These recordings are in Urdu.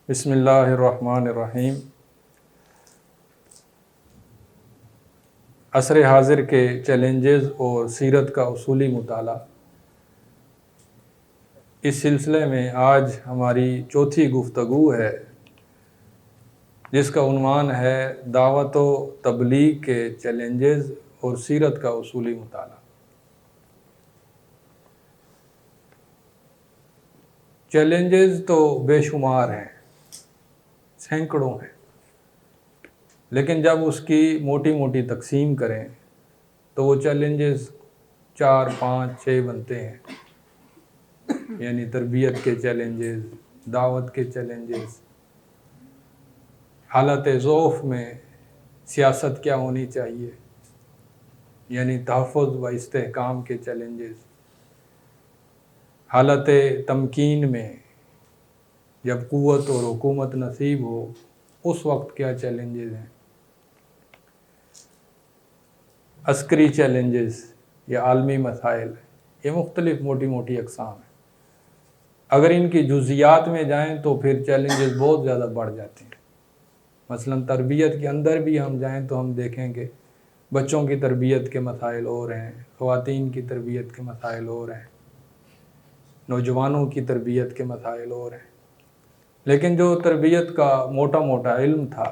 بسم اللہ الرحمن الرحیم۔ عصر حاضر کے چیلنجز اور سیرت کا اصولی مطالعہ، اس سلسلے میں آج ہماری چوتھی گفتگو ہے، جس کا عنوان ہے دعوت و تبلیغ کے چیلنجز اور سیرت کا اصولی مطالعہ۔ چیلنجز تو بے شمار ہیں، سینکڑوں ہیں، لیکن جب اس کی موٹی موٹی تقسیم کریں تو وہ چیلنجز 4، 5، 6 بنتے ہیں، یعنی تربیت کے چیلنجز، دعوت کے چیلنجز، حالت ضعف میں سیاست کیا ہونی چاہیے، یعنی تحفظ و استحکام کے چیلنجز، حالت تمکین میں جب قوت اور حکومت نصیب ہو اس وقت کیا چیلنجز ہیں، عسکری چیلنجز یا عالمی مسائل، یہ مختلف موٹی موٹی اقسام ہیں۔ اگر ان کی جزیات میں جائیں تو پھر چیلنجز بہت زیادہ بڑھ جاتے ہیں۔ مثلا تربیت کے اندر بھی ہم جائیں تو ہم دیکھیں کہ بچوں کی تربیت کے مسائل اور ہیں، خواتین کی تربیت کے مسائل اور ہیں، نوجوانوں کی تربیت کے مسائل اور ہیں، لیکن جو تربیت کا موٹا موٹا علم تھا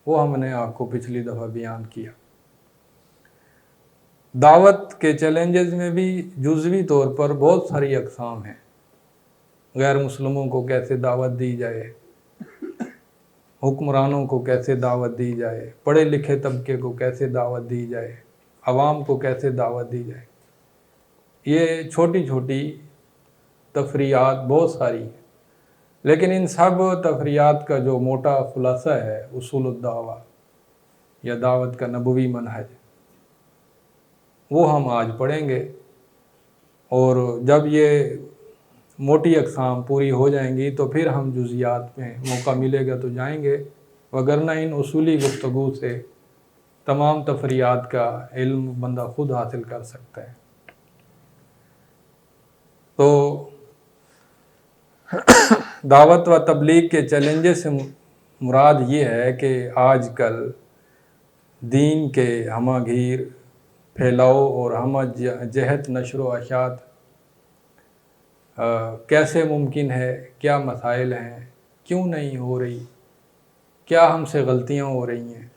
وہ ہم نے آپ کو پچھلی دفعہ بیان کیا۔ دعوت کے چیلنجز میں بھی جزوی طور پر بہت ساری اقسام ہیں۔ غیر مسلموں کو کیسے دعوت دی جائے، حکمرانوں کو کیسے دعوت دی جائے، پڑھے لکھے طبقے کو کیسے دعوت دی جائے، عوام کو کیسے دعوت دی جائے، یہ چھوٹی چھوٹی تفریعات بہت ساری ہیں، لیکن ان سب تفریعات کا جو موٹا خلاصہ ہے اصول الدعوہ یا دعوت کا نبوی منہج، وہ ہم آج پڑھیں گے، اور جب یہ موٹی اقسام پوری ہو جائیں گی تو پھر ہم جزیات میں موقع ملے گا تو جائیں گے، وگرنہ ان اصولی گفتگو سے تمام تفریعات کا علم بندہ خود حاصل کر سکتا ہے۔ تو دعوت و تبلیغ کے چیلنجز سے مراد یہ ہے کہ آج کل دین کے ہمہ گیر پھیلاؤ اور ہمہ جہت نشر و اشاعت کیسے ممکن ہے، کیا مسائل ہیں، کیوں نہیں ہو رہی، کیا ہم سے غلطیاں ہو رہی ہیں،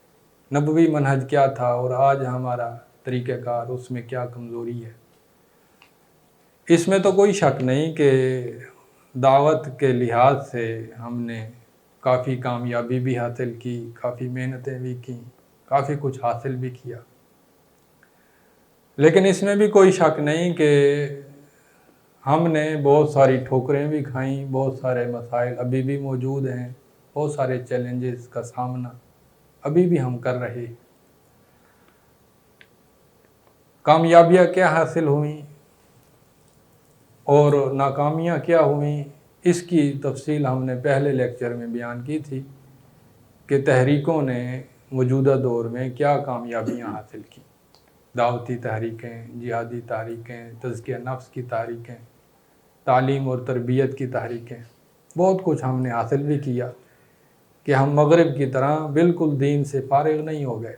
نبوی منہج کیا تھا اور آج ہمارا طریقہ کار، اس میں کیا کمزوری ہے۔ اس میں تو کوئی شک نہیں کہ دعوت کے لحاظ سے ہم نے کافی کامیابی بھی حاصل کی، کافی محنتیں بھی کی، کافی کچھ حاصل بھی کیا، لیکن اس میں بھی کوئی شک نہیں کہ ہم نے بہت ساری ٹھوکریں بھی کھائیں، بہت سارے مسائل ابھی بھی موجود ہیں، بہت سارے چیلنجز کا سامنا ابھی بھی ہم کر رہے ہیں۔ کامیابیاں کیا حاصل ہوئیں اور ناکامیاں کیا ہوئیں، اس کی تفصیل ہم نے پہلے لیکچر میں بیان کی تھی کہ تحریکوں نے موجودہ دور میں کیا کامیابیاں حاصل کی، دعوتی تحریکیں، جہادی تحریکیں، تزکیہ نفس کی تحریکیں، تعلیم اور تربیت کی تحریکیں، بہت کچھ ہم نے حاصل بھی کیا کہ ہم مغرب کی طرح بالکل دین سے فارغ نہیں ہو گئے،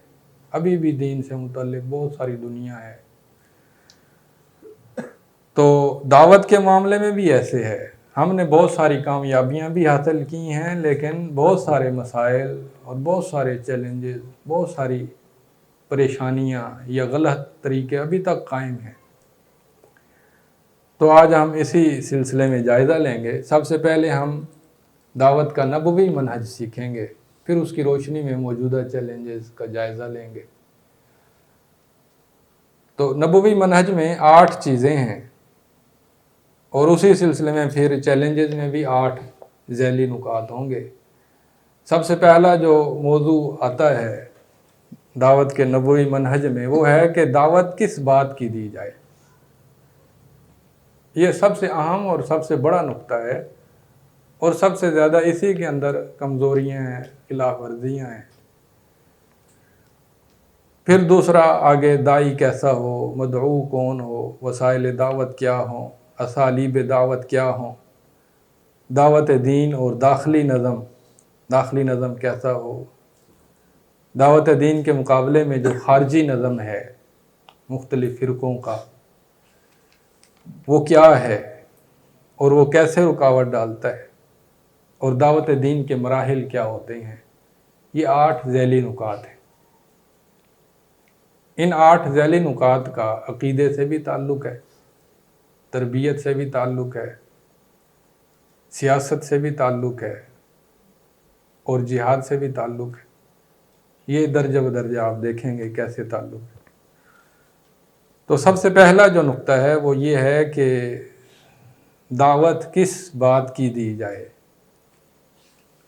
ابھی بھی دین سے متعلق بہت ساری دنیا ہے۔ تو دعوت کے معاملے میں بھی ایسے ہے، ہم نے بہت ساری کامیابیاں بھی حاصل کی ہیں، لیکن بہت سارے مسائل اور بہت سارے چیلنجز، بہت ساری پریشانیاں یا غلط طریقے ابھی تک قائم ہیں۔ تو آج ہم اسی سلسلے میں جائزہ لیں گے۔ سب سے پہلے ہم دعوت کا نبوی منہج سیکھیں گے، پھر اس کی روشنی میں موجودہ چیلنجز کا جائزہ لیں گے۔ تو نبوی منہج میں 8 چیزیں ہیں، اور اسی سلسلے میں پھر چیلنجز میں بھی 8 ذیلی نکات ہوں گے۔ سب سے پہلا جو موضوع آتا ہے دعوت کے نبوی منہج میں وہ ہے کہ دعوت کس بات کی دی جائے۔ یہ سب سے اہم اور سب سے بڑا نقطہ ہے، اور سب سے زیادہ اسی کے اندر کمزوریاں ہیں، خلاف ورزیاں ہیں۔ پھر دوسرا آگے داعی کیسا ہو، مدعو کون ہو، وسائل دعوت کیا ہوں، اسالیب دعوت کیا ہوں، دعوت دین اور داخلی نظم داخلی نظم کیسا ہو، دعوت دین کے مقابلے میں جو خارجی نظم ہے مختلف فرقوں کا وہ کیا ہے اور وہ کیسے رکاوٹ ڈالتا ہے، اور دعوت دین کے مراحل کیا ہوتے ہیں، یہ 8 ذیلی نکات ہیں۔ ان 8 ذیلی نکات کا عقیدے سے بھی تعلق ہے، تربیت سے بھی تعلق ہے، سیاست سے بھی تعلق ہے، اور جہاد سے بھی تعلق ہے۔ یہ درجہ بدرجہ آپ دیکھیں گے کیسے تعلق ہے۔ تو سب سے پہلا جو نقطہ ہے وہ یہ ہے کہ دعوت کس بات کی دی جائے۔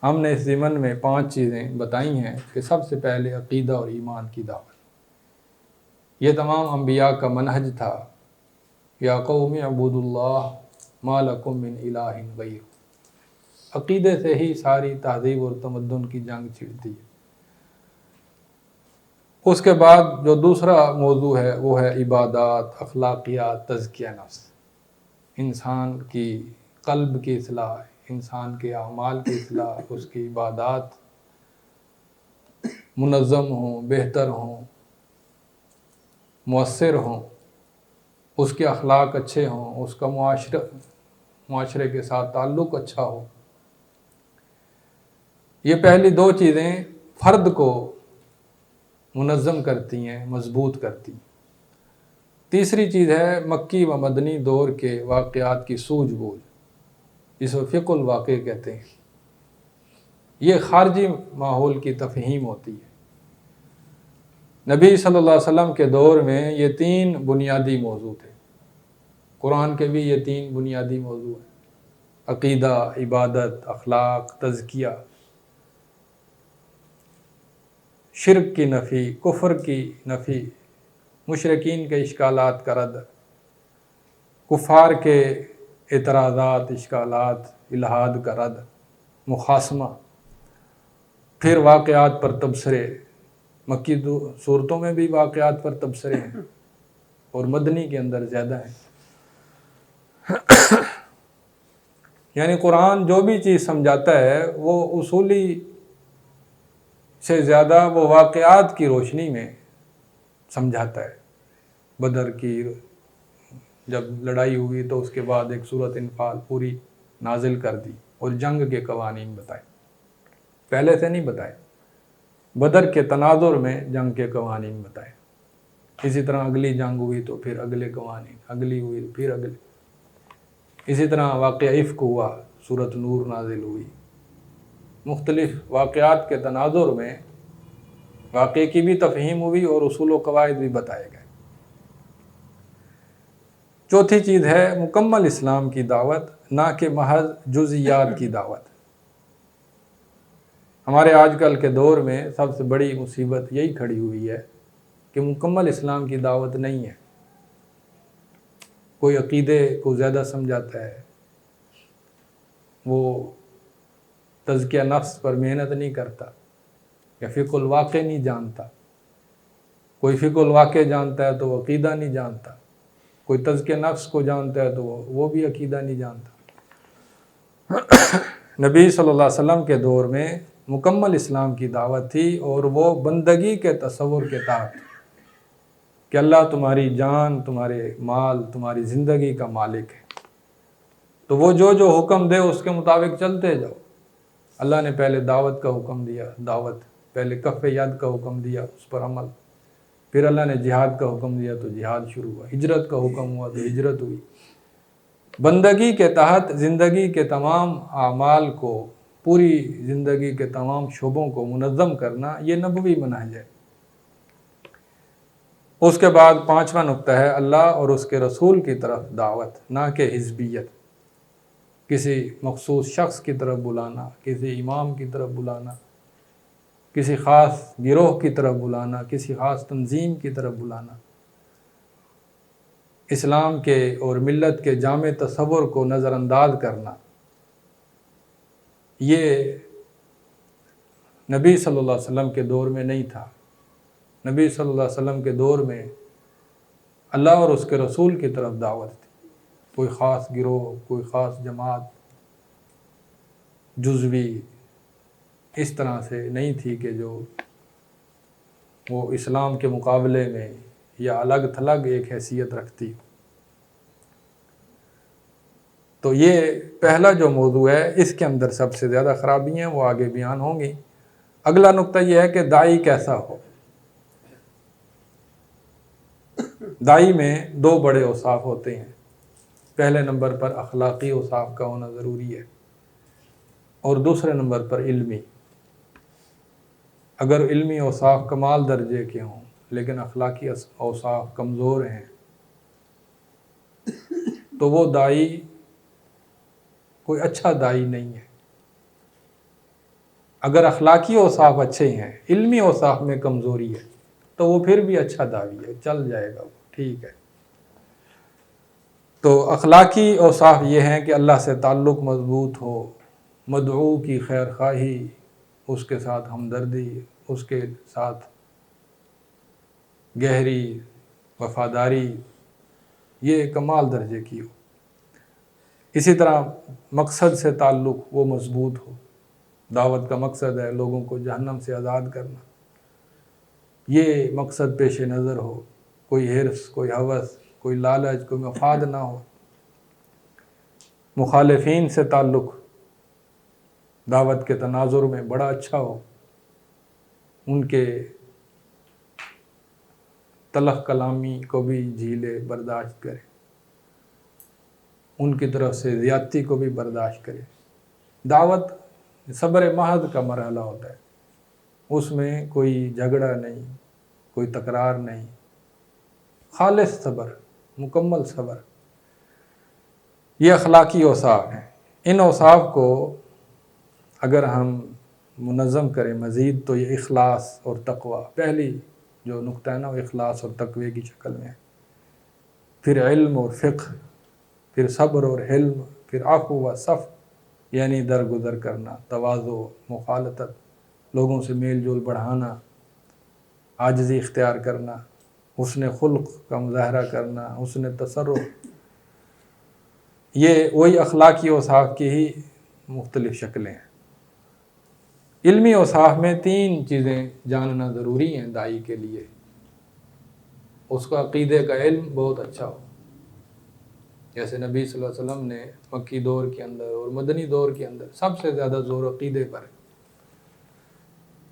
ہم نے اس ضمن میں 5 چیزیں بتائی ہیں کہ سب سے پہلے عقیدہ اور ایمان کی دعوت۔ یہ تمام انبیاء کا منہج تھا، یا قوم اعبدوا اللہ ما لکم من الہ غیر۔ عقیدے سے ہی ساری تہذیب اور تمدن کی جنگ چھڑتی ہے۔ اس کے بعد جو دوسرا موضوع ہے وہ ہے عبادات، اخلاقیات، تزکیہ نفس۔ انسان کی قلب کی اصلاح، انسان کے اعمال کی اصلاح، اس کی عبادات منظم ہوں، بہتر ہوں، مؤثر ہوں، اس کے اخلاق اچھے ہوں، اس کا معاشرے کے ساتھ تعلق اچھا ہو۔ یہ پہلی 2 چیزیں فرد کو منظم کرتی ہیں، مضبوط کرتی ہیں۔ تیسری چیز ہے مکی و مدنی دور کے واقعات کی سوجھ بوجھ، جس کو فقہ الواقع کہتے ہیں۔ یہ خارجی ماحول کی تفہیم ہوتی ہے۔ نبی صلی اللہ علیہ وسلم کے دور میں یہ 3 بنیادی موضوع تھے۔ قرآن کے بھی یہ 3 بنیادی موضوع ہیں: عقیدہ، عبادت، اخلاق، تزکیہ۔ شرک کی نفی، کفر کی نفی، مشرکین کے اشکالات کا رد، کفار کے اعتراضات، اشکالات، الحاد کا رد، مخاصمہ۔ پھر واقعات پر تبصرے، مکی صورتوں میں بھی واقعات پر تبصرے ہیں اور مدنی کے اندر زیادہ ہیں۔ یعنی قرآن جو بھی چیز سمجھاتا ہے وہ اصولی سے زیادہ وہ واقعات کی روشنی میں سمجھاتا ہے۔ بدر کی جب لڑائی ہوئی تو اس کے بعد ایک سورۃ انفال پوری نازل کر دی اور جنگ کے قوانین بتائے، پہلے سے نہیں بتائے۔ بدر کے تناظر میں جنگ کے قوانین بتائے۔ اسی طرح اگلی جنگ ہوئی تو پھر اگلے قوانین، اگلی ہوئی تو پھر اگلے۔ اسی طرح واقعہ افک ہوا، سورۃ نور نازل ہوئی۔ مختلف واقعات کے تناظر میں واقعے کی بھی تفہیم ہوئی اور اصول و قواعد بھی بتائے گئے۔ چوتھی چیز ہے مکمل اسلام کی دعوت، نہ کہ محض جزئیات کی دعوت۔ ہمارے آج کل کے دور میں سب سے بڑی مصیبت یہی کھڑی ہوئی ہے کہ مکمل اسلام کی دعوت نہیں ہے۔ کوئی عقیدے کو زیادہ سمجھاتا ہے، وہ تزکیہ نفس پر محنت نہیں کرتا، یا فقہ الواقع نہیں جانتا۔ کوئی فقہ الواقع جانتا ہے تو وہ عقیدہ نہیں جانتا، کوئی تزکیہ نفس کو جانتا ہے تو وہ بھی عقیدہ نہیں جانتا۔ نبی صلی اللہ علیہ وسلم کے دور میں مکمل اسلام کی دعوت تھی، اور وہ بندگی کے تصور کے تحت کہ اللہ تمہاری جان، تمہارے مال، تمہاری زندگی کا مالک ہے، تو وہ جو حکم دے اس کے مطابق چلتے جاؤ۔ اللہ نے پہلے دعوت کا حکم دیا، دعوت، پہلے کف ید کا حکم دیا، اس پر عمل، پھر اللہ نے جہاد کا حکم دیا تو جہاد شروع ہوا، ہجرت کا حکم ہوا تو ہجرت ہوئی۔ بندگی کے تحت زندگی کے تمام اعمال کو، پوری زندگی کے تمام شعبوں کو منظم کرنا، یہ نبوی منہج ہے۔ اس کے بعد 5واں نقطہ ہے اللہ اور اس کے رسول کی طرف دعوت، نہ کہ حزبیت، کسی مخصوص شخص کی طرف بلانا، کسی امام کی طرف بلانا، کسی خاص گروہ کی طرف بلانا، کسی خاص تنظیم کی طرف بلانا۔ اسلام کے اور ملت کے جامع تصور کو نظر انداز کرنا، یہ نبی صلی اللہ علیہ وسلم کے دور میں نہیں تھا۔ نبی صلی اللہ علیہ وسلم کے دور میں اللہ اور اس کے رسول کی طرف دعوت تھی۔ کوئی خاص گروہ، کوئی خاص جماعت، جزوی، اس طرح سے نہیں تھی کہ جو وہ اسلام کے مقابلے میں یا الگ تھلگ ایک حیثیت رکھتی. تو یہ پہلا جو موضوع ہے اس کے اندر سب سے زیادہ خرابیاں ہیں، وہ آگے بیان ہوں گی. اگلا نقطہ یہ ہے کہ داعی کیسا ہو. داعی میں دو بڑے اوصاف ہوتے ہیں. پہلے نمبر پر اخلاقی اوصاف کا ہونا ضروری ہے اور دوسرے نمبر پر علمی. اگر علمی اوصاف کمال درجے کے ہوں لیکن اخلاقی اوصاف کمزور ہیں تو وہ داعی کوئی اچھا داعی نہیں ہے. اگر اخلاقی اوصاف اچھے ہیں، علمی اوصاف میں کمزوری ہے تو وہ پھر بھی اچھا داعی ہے، چل جائے گا، وہ ٹھیک ہے. تو اخلاقی اوصاف یہ ہیں کہ اللہ سے تعلق مضبوط ہو، مدعو کی خیر خواہی، اس کے ساتھ ہمدردی، اس کے ساتھ گہری وفاداری، یہ کمال درجے کی ہو. اسی طرح مقصد سے تعلق وہ مضبوط ہو. دعوت کا مقصد ہے لوگوں کو جہنم سے آزاد کرنا، یہ مقصد پیش نظر ہو. کوئی حرص، کوئی ہوس، کوئی لالچ، کوئی مفاد نہ ہو. مخالفین سے تعلق دعوت کے تناظر میں بڑا اچھا ہو، ان کے تلخ کلامی کو بھی جھیلے، برداشت کرے، ان کی طرف سے زیادتی کو بھی برداشت کرے. دعوت صبر محض کا مرحلہ ہوتا ہے، اس میں کوئی جھگڑا نہیں، کوئی تکرار نہیں، خالص صبر، مکمل صبر. یہ اخلاقی اوصاف ہیں. ان اوصاف کو اگر ہم منظم کریں مزید تو یہ اخلاص اور تقوی، پہلی جو نقطہ ہے نا وہ اخلاص اور تقوی کی شکل میں ہے. پھر علم اور فقہ، پھر صبر اور حلم، پھر عفو و صفح یعنی درگزر کرنا، تواضع، مخالطت، لوگوں سے میل جول بڑھانا، عاجزی اختیار کرنا، حسن خلق کا مظاہرہ کرنا، حسن تصرف. یہ وہی اخلاقی اوصاف کی ہی مختلف شکلیں ہیں. علمی اوصاف میں تین چیزیں جاننا ضروری ہیں داعی کے لیے. اس کا عقیدے کا علم بہت اچھا ہو، جیسے نبی صلی اللہ علیہ وسلم نے مکی دور کے اندر اور مدنی دور کے اندر سب سے زیادہ زور عقیدے پر ہے.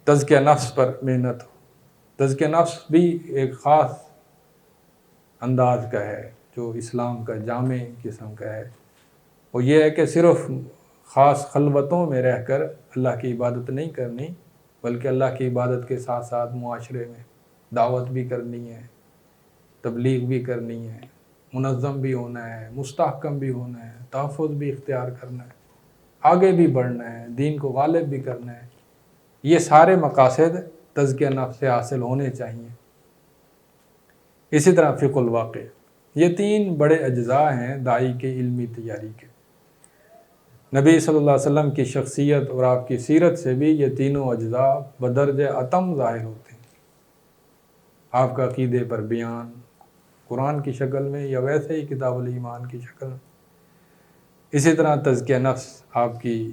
تزکیہ نفس پر محنت ہو. تزکیہ نفس بھی ایک خاص انداز کا ہے جو اسلام کا جامع قسم کا ہے. وہ یہ ہے کہ صرف خاص خلوتوں میں رہ کر اللہ کی عبادت نہیں کرنی، بلکہ اللہ کی عبادت کے ساتھ ساتھ معاشرے میں دعوت بھی کرنی ہے، تبلیغ بھی کرنی ہے، منظم بھی ہونا ہے، مستحکم بھی ہونا ہے، تحفظ بھی اختیار کرنا ہے، آگے بھی بڑھنا ہے، دین کو غالب بھی کرنا ہے. یہ سارے مقاصد تزکیہ نفس سے حاصل ہونے چاہیے. اسی طرح فقہ الواقع، یہ تین بڑے اجزاء ہیں داعی کے علمی تیاری کے. نبی صلی اللہ علیہ وسلم کی شخصیت اور آپ کی سیرت سے بھی یہ تینوں اجزاء بدرجہ اتم ظاہر ہوتے ہیں. آپ کا عقیدے پر بیان قرآن کی شکل میں یا ویسے ہی کتاب الایمان کی شکل میں. اسی طرح تزکیہ نفس، آپ کی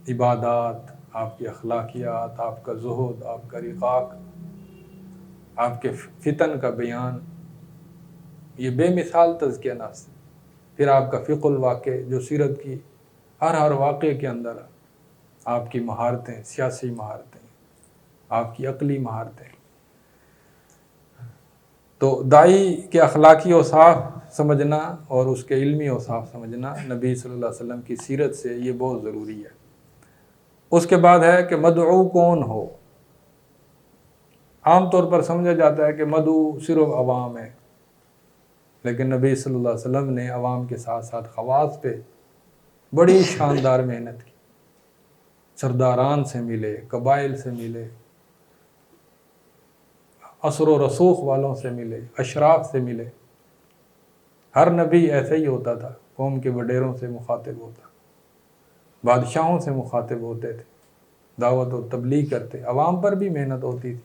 عبادات، آپ کی اخلاقیات، آپ کا زہد، آپ کا رقاق، آپ کے فتن کا بیان، یہ بے مثال تزکیہ نفس. پھر آپ کا فقہ الواقع جو سیرت کی ہر واقعے کے اندر آپ کی مہارتیں، سیاسی مہارتیں، آپ کی عقلی مہارتیں. تو داعی کے اخلاقی اوصاف سمجھنا اور اس کے علمی اوصاف سمجھنا نبی صلی اللہ علیہ وسلم کی سیرت سے یہ بہت ضروری ہے. اس کے بعد ہے کہ مدعو کون ہو. عام طور پر سمجھا جاتا ہے کہ مدعو صرف عوام ہے، لیکن نبی صلی اللہ علیہ وسلم نے عوام کے ساتھ ساتھ خواص پہ بڑی شاندار محنت کی. سرداران سے ملے، قبائل سے ملے، اثر و رسوخ والوں سے ملے، اشراف سے ملے. ہر نبی ایسا ہی ہوتا تھا، قوم کے وڈیروں سے مخاطب ہوتا، بادشاہوں سے مخاطب ہوتے تھے، دعوت و تبلیغ کرتے. عوام پر بھی محنت ہوتی تھی.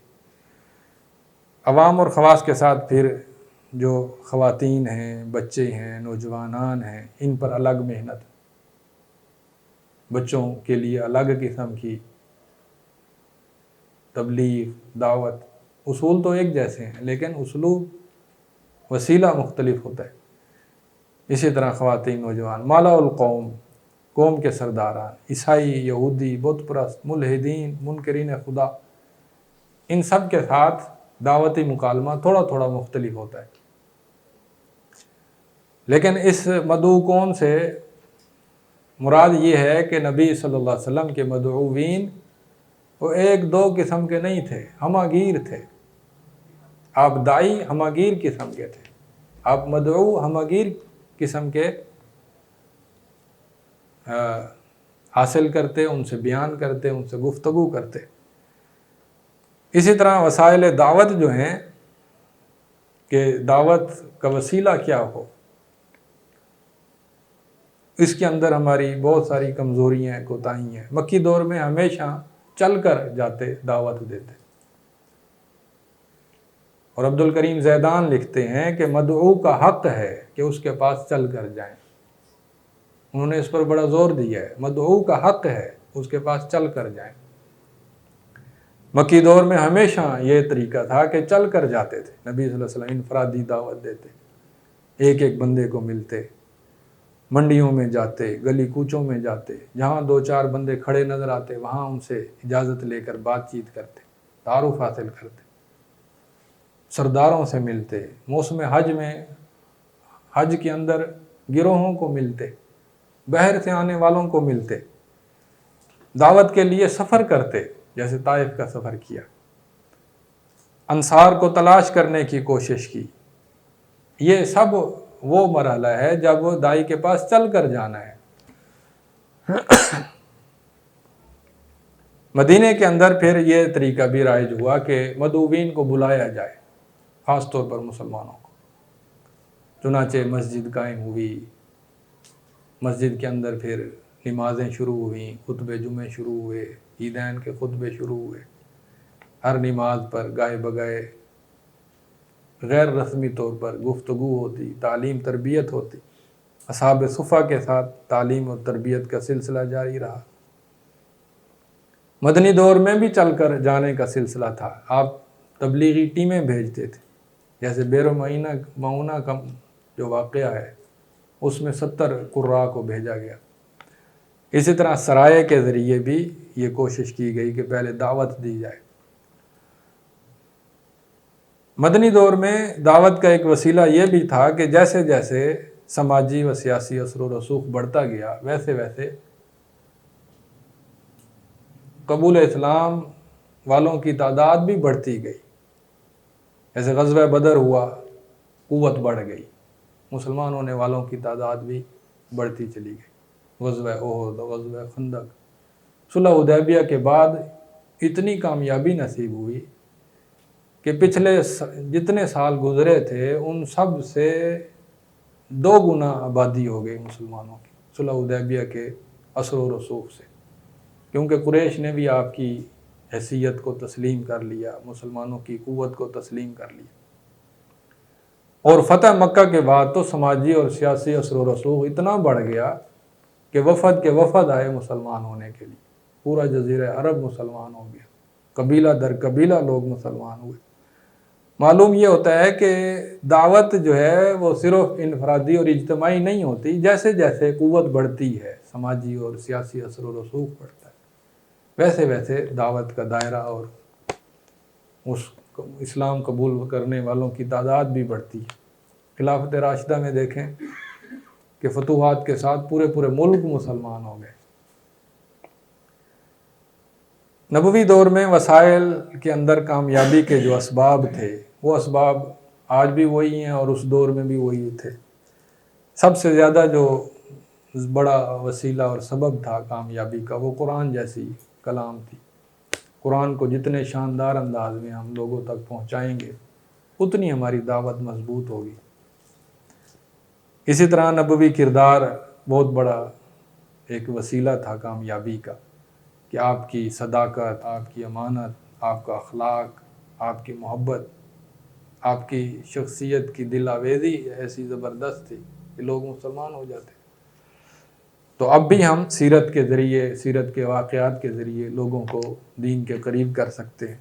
عوام اور خواص کے ساتھ پھر جو خواتین ہیں، بچے ہیں، نوجوانان ہیں، ان پر الگ محنت. بچوں کے لیے الگ قسم کی تبلیغ، دعوت، اصول تو ایک جیسے ہیں لیکن اسلوب، وسیلہ مختلف ہوتا ہے۔ اسی طرح خواتین، نوجوان، مالا القوم، قوم کے سرداران، عیسائی، یہودی، بت پرست، ملحدین، منکرین خدا، ان سب کے ساتھ دعوتی مکالمہ تھوڑا تھوڑا مختلف ہوتا ہے۔ لیکن اس مدعو کون سے مراد یہ ہے کہ نبی صلی اللہ علیہ وسلم کے مدعوین وہ ایک دو قسم کے نہیں تھے، ہمہ تھے۔ آپ دائی ہمہ گیر قسم کے تھے، آپ مدعو ہمہ گیر قسم کے حاصل کرتے، ان سے بیان کرتے، ان سے گفتگو کرتے۔ اسی طرح وسائل دعوت جو ہیں کہ دعوت کا وسیلہ کیا ہو، اس کے اندر ہماری بہت ساری کمزوریاں ہیں، کوتاہیاں ہیں۔ مکی دور میں ہمیشہ چل کر جاتے، دعوت دیتے، اور عبد الکریم زیدان لکھتے ہیں کہ مدعو کا حق ہے کہ اس کے پاس چل کر جائیں۔ انہوں نے اس پر بڑا زور دیا ہے، مدعو کا حق ہے اس کے پاس چل کر جائیں۔ مکی دور میں ہمیشہ یہ طریقہ تھا کہ چل کر جاتے تھے، نبی صلی اللہ علیہ وسلم انفرادی دعوت دیتے، ایک ایک بندے کو ملتے، منڈیوں میں جاتے، گلی کوچوں میں جاتے، جہاں دو چار بندے کھڑے نظر آتے وہاں ان سے اجازت لے کر بات چیت کرتے، تعارف حاصل کرتے، سرداروں سے ملتے، موسم حج میں حج کے اندر گروہوں کو ملتے، باہر سے آنے والوں کو ملتے، دعوت کے لیے سفر کرتے، جیسے طائف کا سفر کیا، انصار کو تلاش کرنے کی کوشش کی۔ یہ سب وہ مرحلہ ہے جب دائی کے پاس چل کر جانا ہے۔ مدینے کے اندر پھر یہ طریقہ بھی رائج ہوا کہ مدعوین کو بلایا جائے، خاص طور پر مسلمانوں کو۔ چنانچہ مسجد قائم ہوئی، مسجد کے اندر پھر نمازیں شروع ہوئیں، خطبے جمعے شروع ہوئے، عیدین کے خطبے شروع ہوئے، ہر نماز پر گائے بگائے غیر رسمی طور پر گفتگو ہوتی، تعلیم تربیت ہوتی، اصحاب صفہ کے ساتھ تعلیم اور تربیت کا سلسلہ جاری رہا۔ مدنی دور میں بھی چل کر جانے کا سلسلہ تھا، آپ تبلیغی ٹیمیں بھیجتے تھے، جیسے بیر معونہ کا جو واقعہ ہے اس میں 70 قراء کو بھیجا گیا۔ اسی طرح سرائے کے ذریعے بھی یہ کوشش کی گئی کہ پہلے دعوت دی جائے۔ مدنی دور میں دعوت کا ایک وسیلہ یہ بھی تھا کہ جیسے جیسے سماجی و سیاسی اثر و رسوخ بڑھتا گیا ویسے ویسے قبول اسلام والوں کی تعداد بھی بڑھتی گئی۔ جیسے غزوہ بدر ہوا، قوت بڑھ گئی، مسلمان ہونے والوں کی تعداد بھی بڑھتی چلی گئی۔ غزوہ احد، غزوہ خندق، صلح حدیبیہ کے بعد اتنی کامیابی نصیب ہوئی کہ پچھلے جتنے سال گزرے تھے ان سب سے 2 گنا آبادی ہو گئی مسلمانوں کی صلح حدیبیہ کے اثر و رسوخ سے، کیونکہ قریش نے بھی آپ کی حیثیت کو تسلیم کر لیا، مسلمانوں کی قوت کو تسلیم کر لیا۔ اور فتح مکہ کے بعد تو سماجی اور سیاسی اثر و رسوخ اتنا بڑھ گیا کہ وفد کے وفد آئے مسلمان ہونے کے لیے، پورا جزیرہ عرب مسلمان ہو گیا، قبیلہ در قبیلہ لوگ مسلمان ہوئے۔ معلوم یہ ہوتا ہے کہ دعوت جو ہے وہ صرف انفرادی اور اجتماعی نہیں ہوتی، جیسے جیسے قوت بڑھتی ہے، سماجی اور سیاسی اثر و رسوخ بڑھتا ہے، ویسے ویسے دعوت کا دائرہ اور اس اسلام قبول کرنے والوں کی تعداد بھی بڑھتی ہے۔ خلافت راشدہ میں دیکھیں کہ فتوحات کے ساتھ پورے ملک مسلمان ہو گئے۔ نبوی دور میں وسائل کے اندر کامیابی کے جو اسباب تھے وہ اسباب آج بھی وہی ہیں اور اس دور میں بھی وہی تھے۔ سب سے زیادہ جو بڑا وسیلہ اور سبب تھا کامیابی کا وہ قرآن جیسی کلام تھی۔ قرآن کو جتنے شاندار انداز میں ہم لوگوں تک پہنچائیں گے اتنی ہماری دعوت مضبوط ہوگی۔ اسی طرح نبوی کردار بہت بڑا ایک وسیلہ تھا کامیابی کا، کہ آپ کی صداقت، آپ کی امانت، آپ کا اخلاق، آپ کی محبت، آپ کی شخصیت کی دل آویزی ایسی زبردست تھی کہ لوگ مسلمان ہو جاتے۔ تو اب بھی ہم سیرت کے ذریعے، سیرت کے واقعات کے ذریعے لوگوں کو دین کے قریب کر سکتے ہیں۔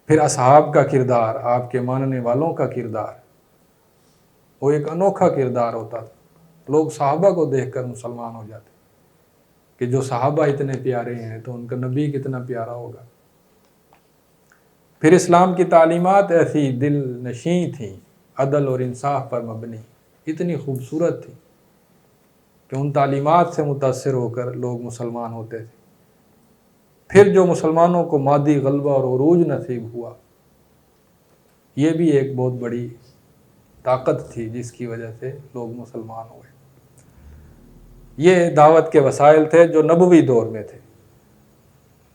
پھر اصحاب کا کردار، آپ کے ماننے والوں کا کردار، وہ ایک انوکھا کردار ہوتا تھا۔ لوگ صحابہ کو دیکھ کر مسلمان ہو جاتے کہ جو صحابہ اتنے پیارے ہیں تو ان کا نبی کتنا پیارا ہوگا۔ پھر اسلام کی تعلیمات ایسی دل نشیں تھیں، عدل اور انصاف پر مبنی، اتنی خوبصورت تھی کہ ان تعلیمات سے متاثر ہو کر لوگ مسلمان ہوتے تھے۔ پھر جو مسلمانوں کو مادی غلبہ اور عروج نصیب ہوا، یہ بھی ایک بہت بڑی طاقت تھی جس کی وجہ سے لوگ مسلمان ہوئے۔ یہ دعوت کے وسائل تھے جو نبوی دور میں تھے۔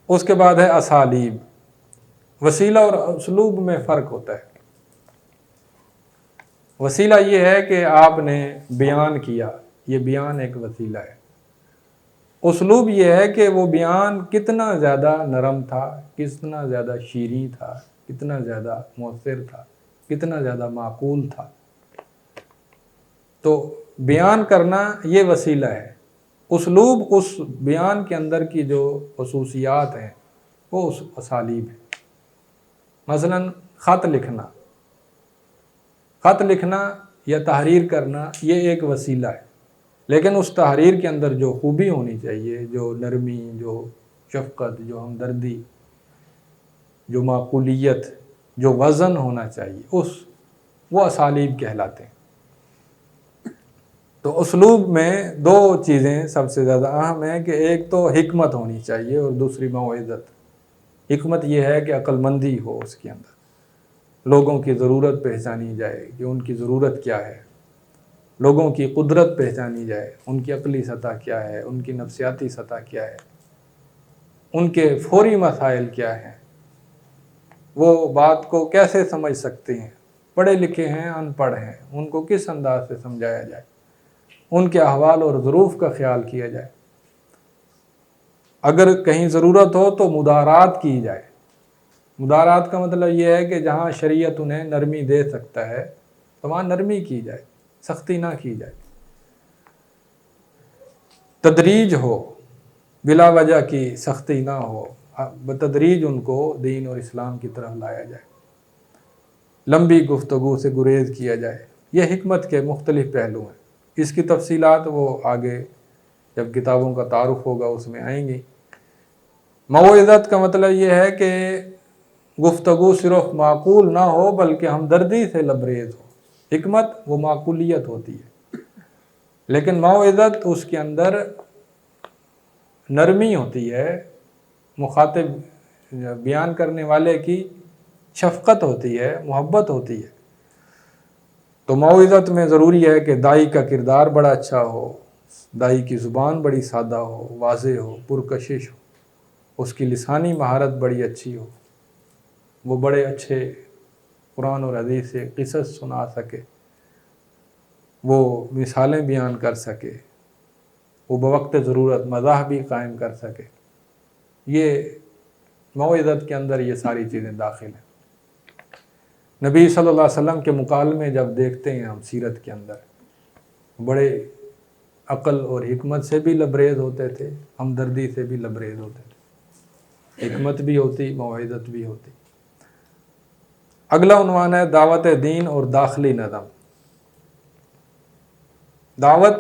اس کے بعد ہے اسالیب۔ وسیلہ اور اسلوب میں فرق ہوتا ہے۔ وسیلہ یہ ہے کہ آپ نے بیان کیا، یہ بیان ایک وسیلہ ہے۔ اسلوب یہ ہے کہ وہ بیان کتنا زیادہ نرم تھا، کتنا زیادہ شیریں تھا، کتنا زیادہ مؤثر تھا، کتنا زیادہ معقول تھا۔ تو بیان کرنا یہ وسیلہ ہے۔ اسلوب اس بیان کے اندر کی جو خصوصیات ہیں وہ اس اسالیب ہے۔ مثلا خط لکھنا، خط لکھنا یا تحریر کرنا یہ ایک وسیلہ ہے، لیکن اس تحریر کے اندر جو خوبی ہونی چاہیے، جو نرمی، جو شفقت، جو ہمدردی، جو معقولیت، جو وزن ہونا چاہیے، وہ اسالیب کہلاتے ہیں۔ تو اسلوب میں دو چیزیں سب سے زیادہ اہم ہیں کہ ایک تو حکمت ہونی چاہیے اور دوسری موعظت۔ حکمت یہ ہے کہ عقل مندی ہو اس کے اندر، لوگوں کی ضرورت پہچانی جائے کہ ان کی ضرورت کیا ہے، لوگوں کی قدرت پہچانی جائے، ان کی عقلی سطح کیا ہے، ان کی نفسیاتی سطح کیا ہے، ان کے فوری مسائل کیا ہیں، وہ بات کو کیسے سمجھ سکتے ہیں، پڑھے لکھے ہیں، ان پڑھ ہیں، ان کو کس انداز سے سمجھایا جائے، ان کے احوال اور ظروف کا خیال کیا جائے۔ اگر کہیں ضرورت ہو تو مدارات کی جائے۔ مدارات کا مطلب یہ ہے کہ جہاں شریعت انہیں نرمی دے سکتا ہے تو وہاں نرمی کی جائے، سختی نہ کی جائے۔ تدریج ہو، بلا وجہ کی سختی نہ ہو، بتدریج ان کو دین اور اسلام کی طرف لایا جائے، لمبی گفتگو سے گریز کیا جائے۔ یہ حکمت کے مختلف پہلو ہیں۔ اس کی تفصیلات وہ آگے جب کتابوں کا تعارف ہوگا اس میں آئیں گی۔ موعظت کا مطلب یہ ہے کہ گفتگو صرف معقول نہ ہو بلکہ ہمدردی سے لبریز ہو۔ حکمت وہ معقولیت ہوتی ہے، لیکن موعظت اس کے اندر نرمی ہوتی ہے، مخاطب بیان کرنے والے کی شفقت ہوتی ہے، محبت ہوتی ہے۔ تو موعظت میں ضروری ہے کہ داعی کا کردار بڑا اچھا ہو، داعی کی زبان بڑی سادہ ہو، واضح ہو، پرکشش ہو، اس کی لسانی مہارت بڑی اچھی ہو، وہ بڑے اچھے قرآن اور حدیث سے قصص سنا سکے، وہ مثالیں بیان کر سکے، وہ بوقت ضرورت مزاح بھی قائم کر سکے۔ یہ موعظت کے اندر یہ ساری چیزیں داخل ہیں۔ نبی صلی اللہ علیہ وسلم کے مکالمے جب دیکھتے ہیں ہم سیرت کے اندر، بڑے عقل اور حکمت سے بھی لبریز ہوتے تھے، ہمدردی سے بھی لبریز ہوتے تھے، حکمت بھی ہوتی، موعظت بھی ہوتی۔ اگلا عنوان ہے دعوت دین اور داخلی نظم۔ دعوت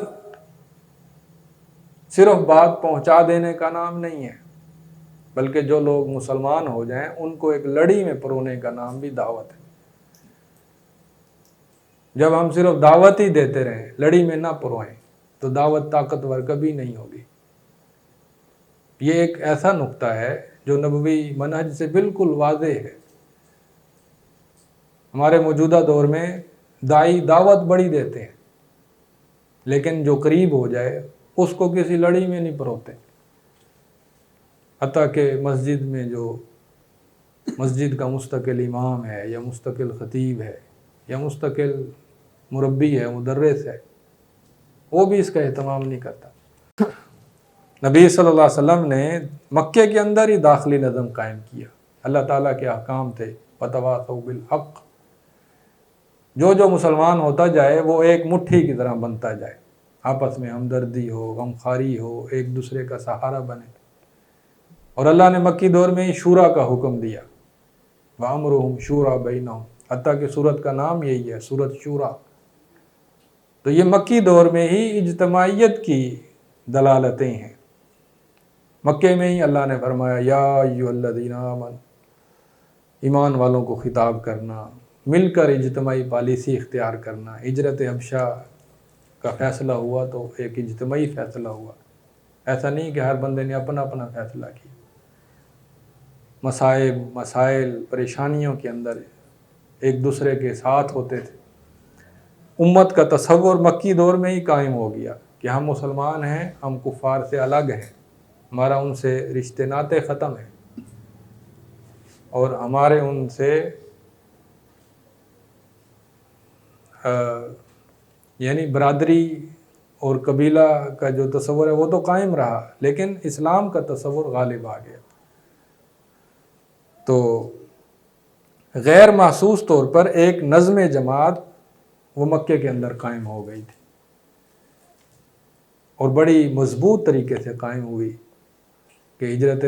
صرف بات پہنچا دینے کا نام نہیں ہے، بلکہ جو لوگ مسلمان ہو جائیں ان کو ایک لڑی میں پرونے کا نام بھی دعوت ہے۔ جب ہم صرف دعوت ہی دیتے رہیں، لڑی میں نہ پروئیں، تو دعوت طاقتور کبھی نہیں ہوگی۔ یہ ایک ایسا نقطہ ہے جو نبوی منہج سے بالکل واضح ہے۔ ہمارے موجودہ دور میں داعی دعوت بڑی دیتے ہیں، لیکن جو قریب ہو جائے اس کو کسی لڑی میں نہیں پروتے۔ حتیٰ کہ مسجد میں جو مسجد کا مستقل امام ہے یا مستقل خطیب ہے یا مستقل مربی ہے، مدرس ہے، وہ بھی اس کا اہتمام نہیں کرتا۔ نبی صلی اللہ علیہ وسلم نے مکے کے اندر ہی داخلی نظم قائم کیا۔ اللہ تعالیٰ کے احکام تھے، وَتَوَاصَوْا بِالْحَقِّ۔ جو مسلمان ہوتا جائے وہ ایک مٹھی کی طرح بنتا جائے، آپس میں ہمدردی ہو، غمخواری ہو، ایک دوسرے کا سہارا بنے. اور اللہ نے مکی دور میں ہی شورا کا حکم دیا، وَأَمْرُهُمْ شُورَى بَيْنَهُمْ، حتیٰ کہ سورت کا نام یہی ہے، سورت شورا. تو یہ مکی دور میں ہی اجتماعیت کی دلالتیں ہیں. مکے میں ہی اللہ نے فرمایا یا ایھا الذین آمنوا، ایمان والوں کو خطاب کرنا، مل کر اجتماعی پالیسی اختیار کرنا. ہجرت حبشہ کا فیصلہ ہوا تو ایک اجتماعی فیصلہ ہوا، ایسا نہیں کہ ہر بندے نے اپنا اپنا فیصلہ کیا. مصائب، مسائل، پریشانیوں کے اندر ایک دوسرے کے ساتھ ہوتے تھے. امت کا تصور مکی دور میں ہی قائم ہو گیا کہ ہم مسلمان ہیں، ہم کفار سے الگ ہیں، ہمارا ان سے رشتے ناطے ختم ہیں، اور ہمارے ان سے یعنی برادری اور قبیلہ کا جو تصور ہے وہ تو قائم رہا، لیکن اسلام کا تصور غالب آ گیا. تو غیر محسوس طور پر ایک نظم جماعت وہ مکے کے اندر قائم ہو گئی تھی، اور بڑی مضبوط طریقے سے قائم ہوئی کہ ہجرت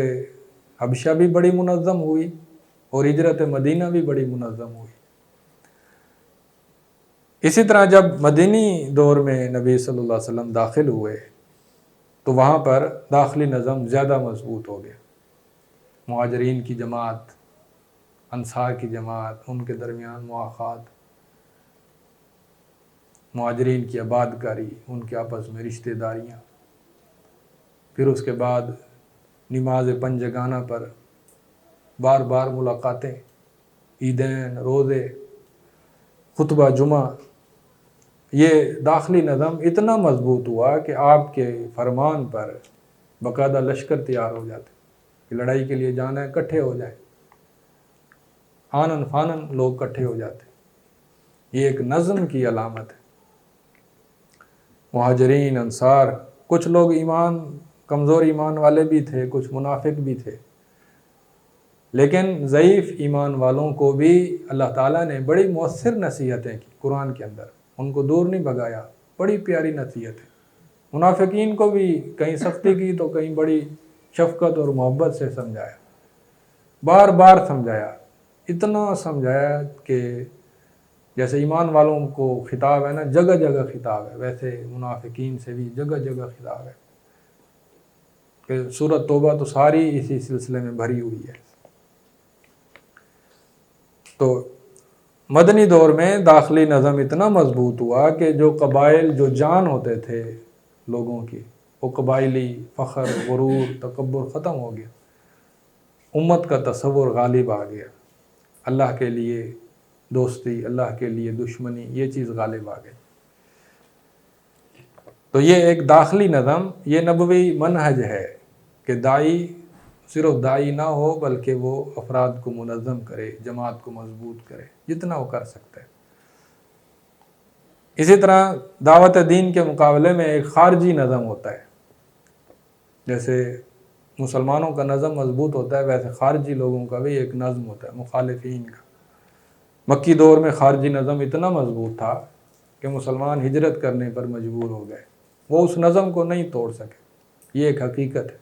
حبشہ بھی بڑی منظم ہوئی اور ہجرت مدینہ بھی بڑی منظم ہوئی. اسی طرح جب مدینی دور میں نبی صلی اللہ علیہ وسلم داخل ہوئے تو وہاں پر داخلی نظم زیادہ مضبوط ہو گیا. مہاجرین کی جماعت، انصار کی جماعت، ان کے درمیان مواخات، مہاجرین کی آباد کاری، ان کے آپس میں رشتہ داریاں، پھر اس کے بعد نماز پنجگانہ پر بار بار ملاقاتیں، عیدین، روزے، خطبہ جمعہ. یہ داخلی نظم اتنا مضبوط ہوا کہ آپ کے فرمان پر باقاعدہ لشکر تیار ہو جاتے کہ لڑائی کے لیے جانا ہے، اکٹھے ہو جائیں، آنن فانن لوگ اکٹھے ہو جاتے. یہ ایک نظم کی علامت ہے. مہاجرین، انصار، کچھ لوگ کمزور ایمان والے بھی تھے، کچھ منافق بھی تھے، لیکن ضعیف ایمان والوں کو بھی اللہ تعالیٰ نے بڑی مؤثر نصیحتیں کی قرآن کے اندر، ان کو دور نہیں بھگایا. بڑی پیاری نصیحت ہے. منافقین کو بھی کہیں سختی کی تو کہیں بڑی شفقت اور محبت سے سمجھایا، بار بار سمجھایا، اتنا سمجھایا کہ جیسے ایمان والوں کو خطاب ہے نا، جگہ جگہ خطاب ہے، ویسے منافقین سے بھی جگہ جگہ خطاب ہے. کہ سورۃ توبہ تو ساری اسی سلسلے میں بھری ہوئی ہے. تو مدنی دور میں داخلی نظم اتنا مضبوط ہوا کہ جو قبائل، جو جان ہوتے تھے لوگوں کی، وہ قبائلی فخر، غرور، تکبر ختم ہو گیا. امت کا تصور غالب آ گیا. اللہ کے لیے دوستی، اللہ کے لیے دشمنی، یہ چیز غالب آ گئی. تو یہ ایک داخلی نظم، یہ نبوی منہج ہے کہ داعی صرف داعی نہ ہو بلکہ وہ افراد کو منظم کرے، جماعت کو مضبوط کرے جتنا وہ کر سکتا ہے. اسی طرح دعوت دین کے مقابلے میں ایک خارجی نظم ہوتا ہے. جیسے مسلمانوں کا نظم مضبوط ہوتا ہے، ویسے خارجی لوگوں کا بھی ایک نظم ہوتا ہے، مخالفین کا. مکی دور میں خارجی نظم اتنا مضبوط تھا کہ مسلمان ہجرت کرنے پر مجبور ہو گئے، وہ اس نظم کو نہیں توڑ سکے. یہ ایک حقیقت ہے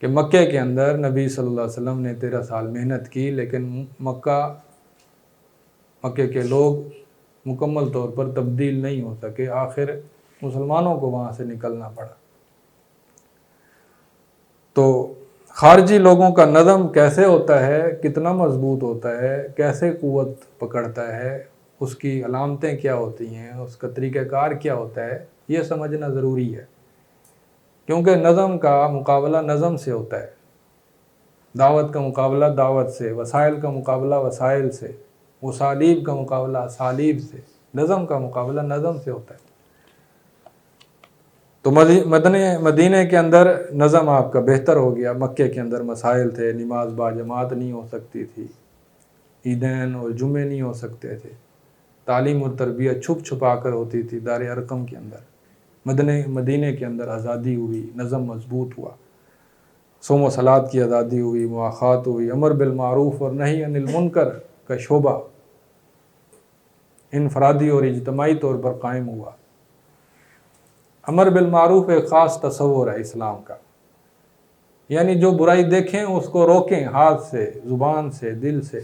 کہ مکے کے اندر نبی صلی اللہ علیہ وسلم نے 13 سال محنت کی، لیکن مکے کے لوگ مکمل طور پر تبدیل نہیں ہو سکے. آخر مسلمانوں کو وہاں سے نکلنا پڑا. تو خارجی لوگوں کا نظم کیسے ہوتا ہے، کتنا مضبوط ہوتا ہے، کیسے قوت پکڑتا ہے، اس کی علامتیں کیا ہوتی ہیں، اس کا طریقہ کار کیا ہوتا ہے، یہ سمجھنا ضروری ہے. کیونکہ نظم کا مقابلہ نظم سے ہوتا ہے، دعوت کا مقابلہ دعوت سے، وسائل کا مقابلہ وسائل سے، اسالیب کا مقابلہ اسالیب سے، نظم کا مقابلہ نظم سے ہوتا ہے. تو مدینہ کے اندر نظم آپ کا بہتر ہو گیا. مکے کے اندر مسائل تھے، نماز با جماعت نہیں ہو سکتی تھی، عیدین اور جمعے نہیں ہو سکتے تھے، تعلیم اور تربیت چھپ چھپا کر ہوتی تھی دار ارقم کے اندر. مدینہ کے اندر آزادی ہوئی، نظم مضبوط ہوا، صوم و صلات کی آزادی ہوئی، مواخات ہوئی، امر بالمعروف اور نہی عن المنکر کا شعبہ انفرادی اور اجتماعی طور پر قائم ہوا. امر بالمعروف ایک خاص تصور ہے اسلام کا، یعنی جو برائی دیکھیں اس کو روکیں، ہاتھ سے، زبان سے، دل سے۔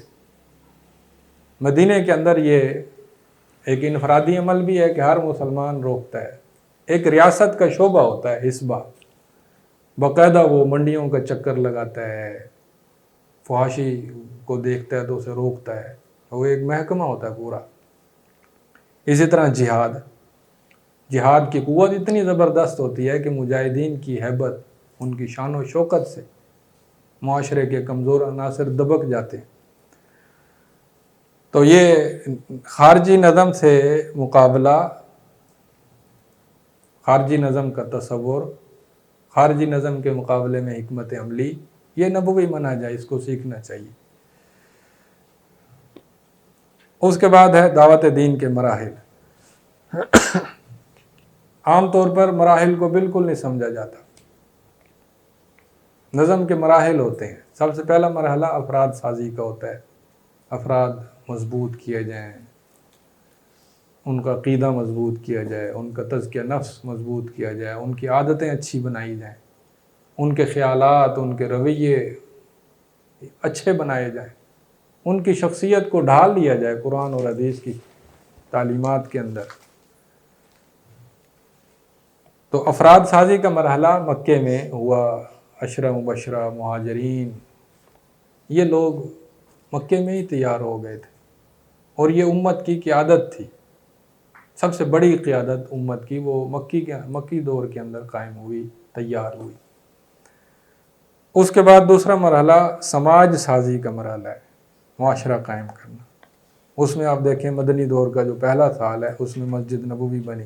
مدینے کے اندر یہ ایک انفرادی عمل بھی ہے کہ ہر مسلمان روکتا ہے، ایک ریاست کا شعبہ ہوتا ہے حسبہ، باقاعدہ وہ منڈیوں کا چکر لگاتا ہے، فحاشی کو دیکھتا ہے تو اسے روکتا ہے، وہ ایک محکمہ ہوتا ہے پورا۔ اسی طرح جہاد کی قوت اتنی زبردست ہوتی ہے کہ مجاہدین کی ہیبت، ان کی شان و شوکت سے معاشرے کے کمزور عناصر دبک جاتے ہیں۔ تو یہ خارجی نظم سے مقابلہ، خارجی نظم کا تصور، خارجی نظم کے مقابلے میں حکمت عملی، یہ نبوی منہج ہے، اس کو سیکھنا چاہیے۔ اس کے بعد ہے دعوت دین کے مراحل۔ عام طور پر مراحل کو بالکل نہیں سمجھا جاتا۔ نظم کے مراحل ہوتے ہیں۔ سب سے پہلا مرحلہ افراد سازی کا ہوتا ہے، افراد مضبوط کیے جائیں، ان کا عقیدہ مضبوط کیا جائے، ان کا تزکیہ نفس مضبوط کیا جائے، ان کی عادتیں اچھی بنائی جائیں، ان کے خیالات، ان کے رویے اچھے بنائے جائیں، ان کی شخصیت کو ڈھال لیا جائے قرآن اور حدیث کی تعلیمات کے اندر۔ تو افراد سازی کا مرحلہ مکے میں ہوا۔ عشرہ مبشرہ، مہاجرین، یہ لوگ مکے میں ہی تیار ہو گئے تھے، اور یہ امت کی قیادت تھی۔ سب سے بڑی قیادت امت کی وہ مکی دور کے اندر قائم ہوئی، تیار ہوئی۔ اس کے بعد دوسرا مرحلہ سماج سازی کا مرحلہ ہے، معاشرہ قائم کرنا۔ اس میں آپ دیکھیں مدنی دور کا جو پہلا سال ہے اس میں مسجد نبوی بنی،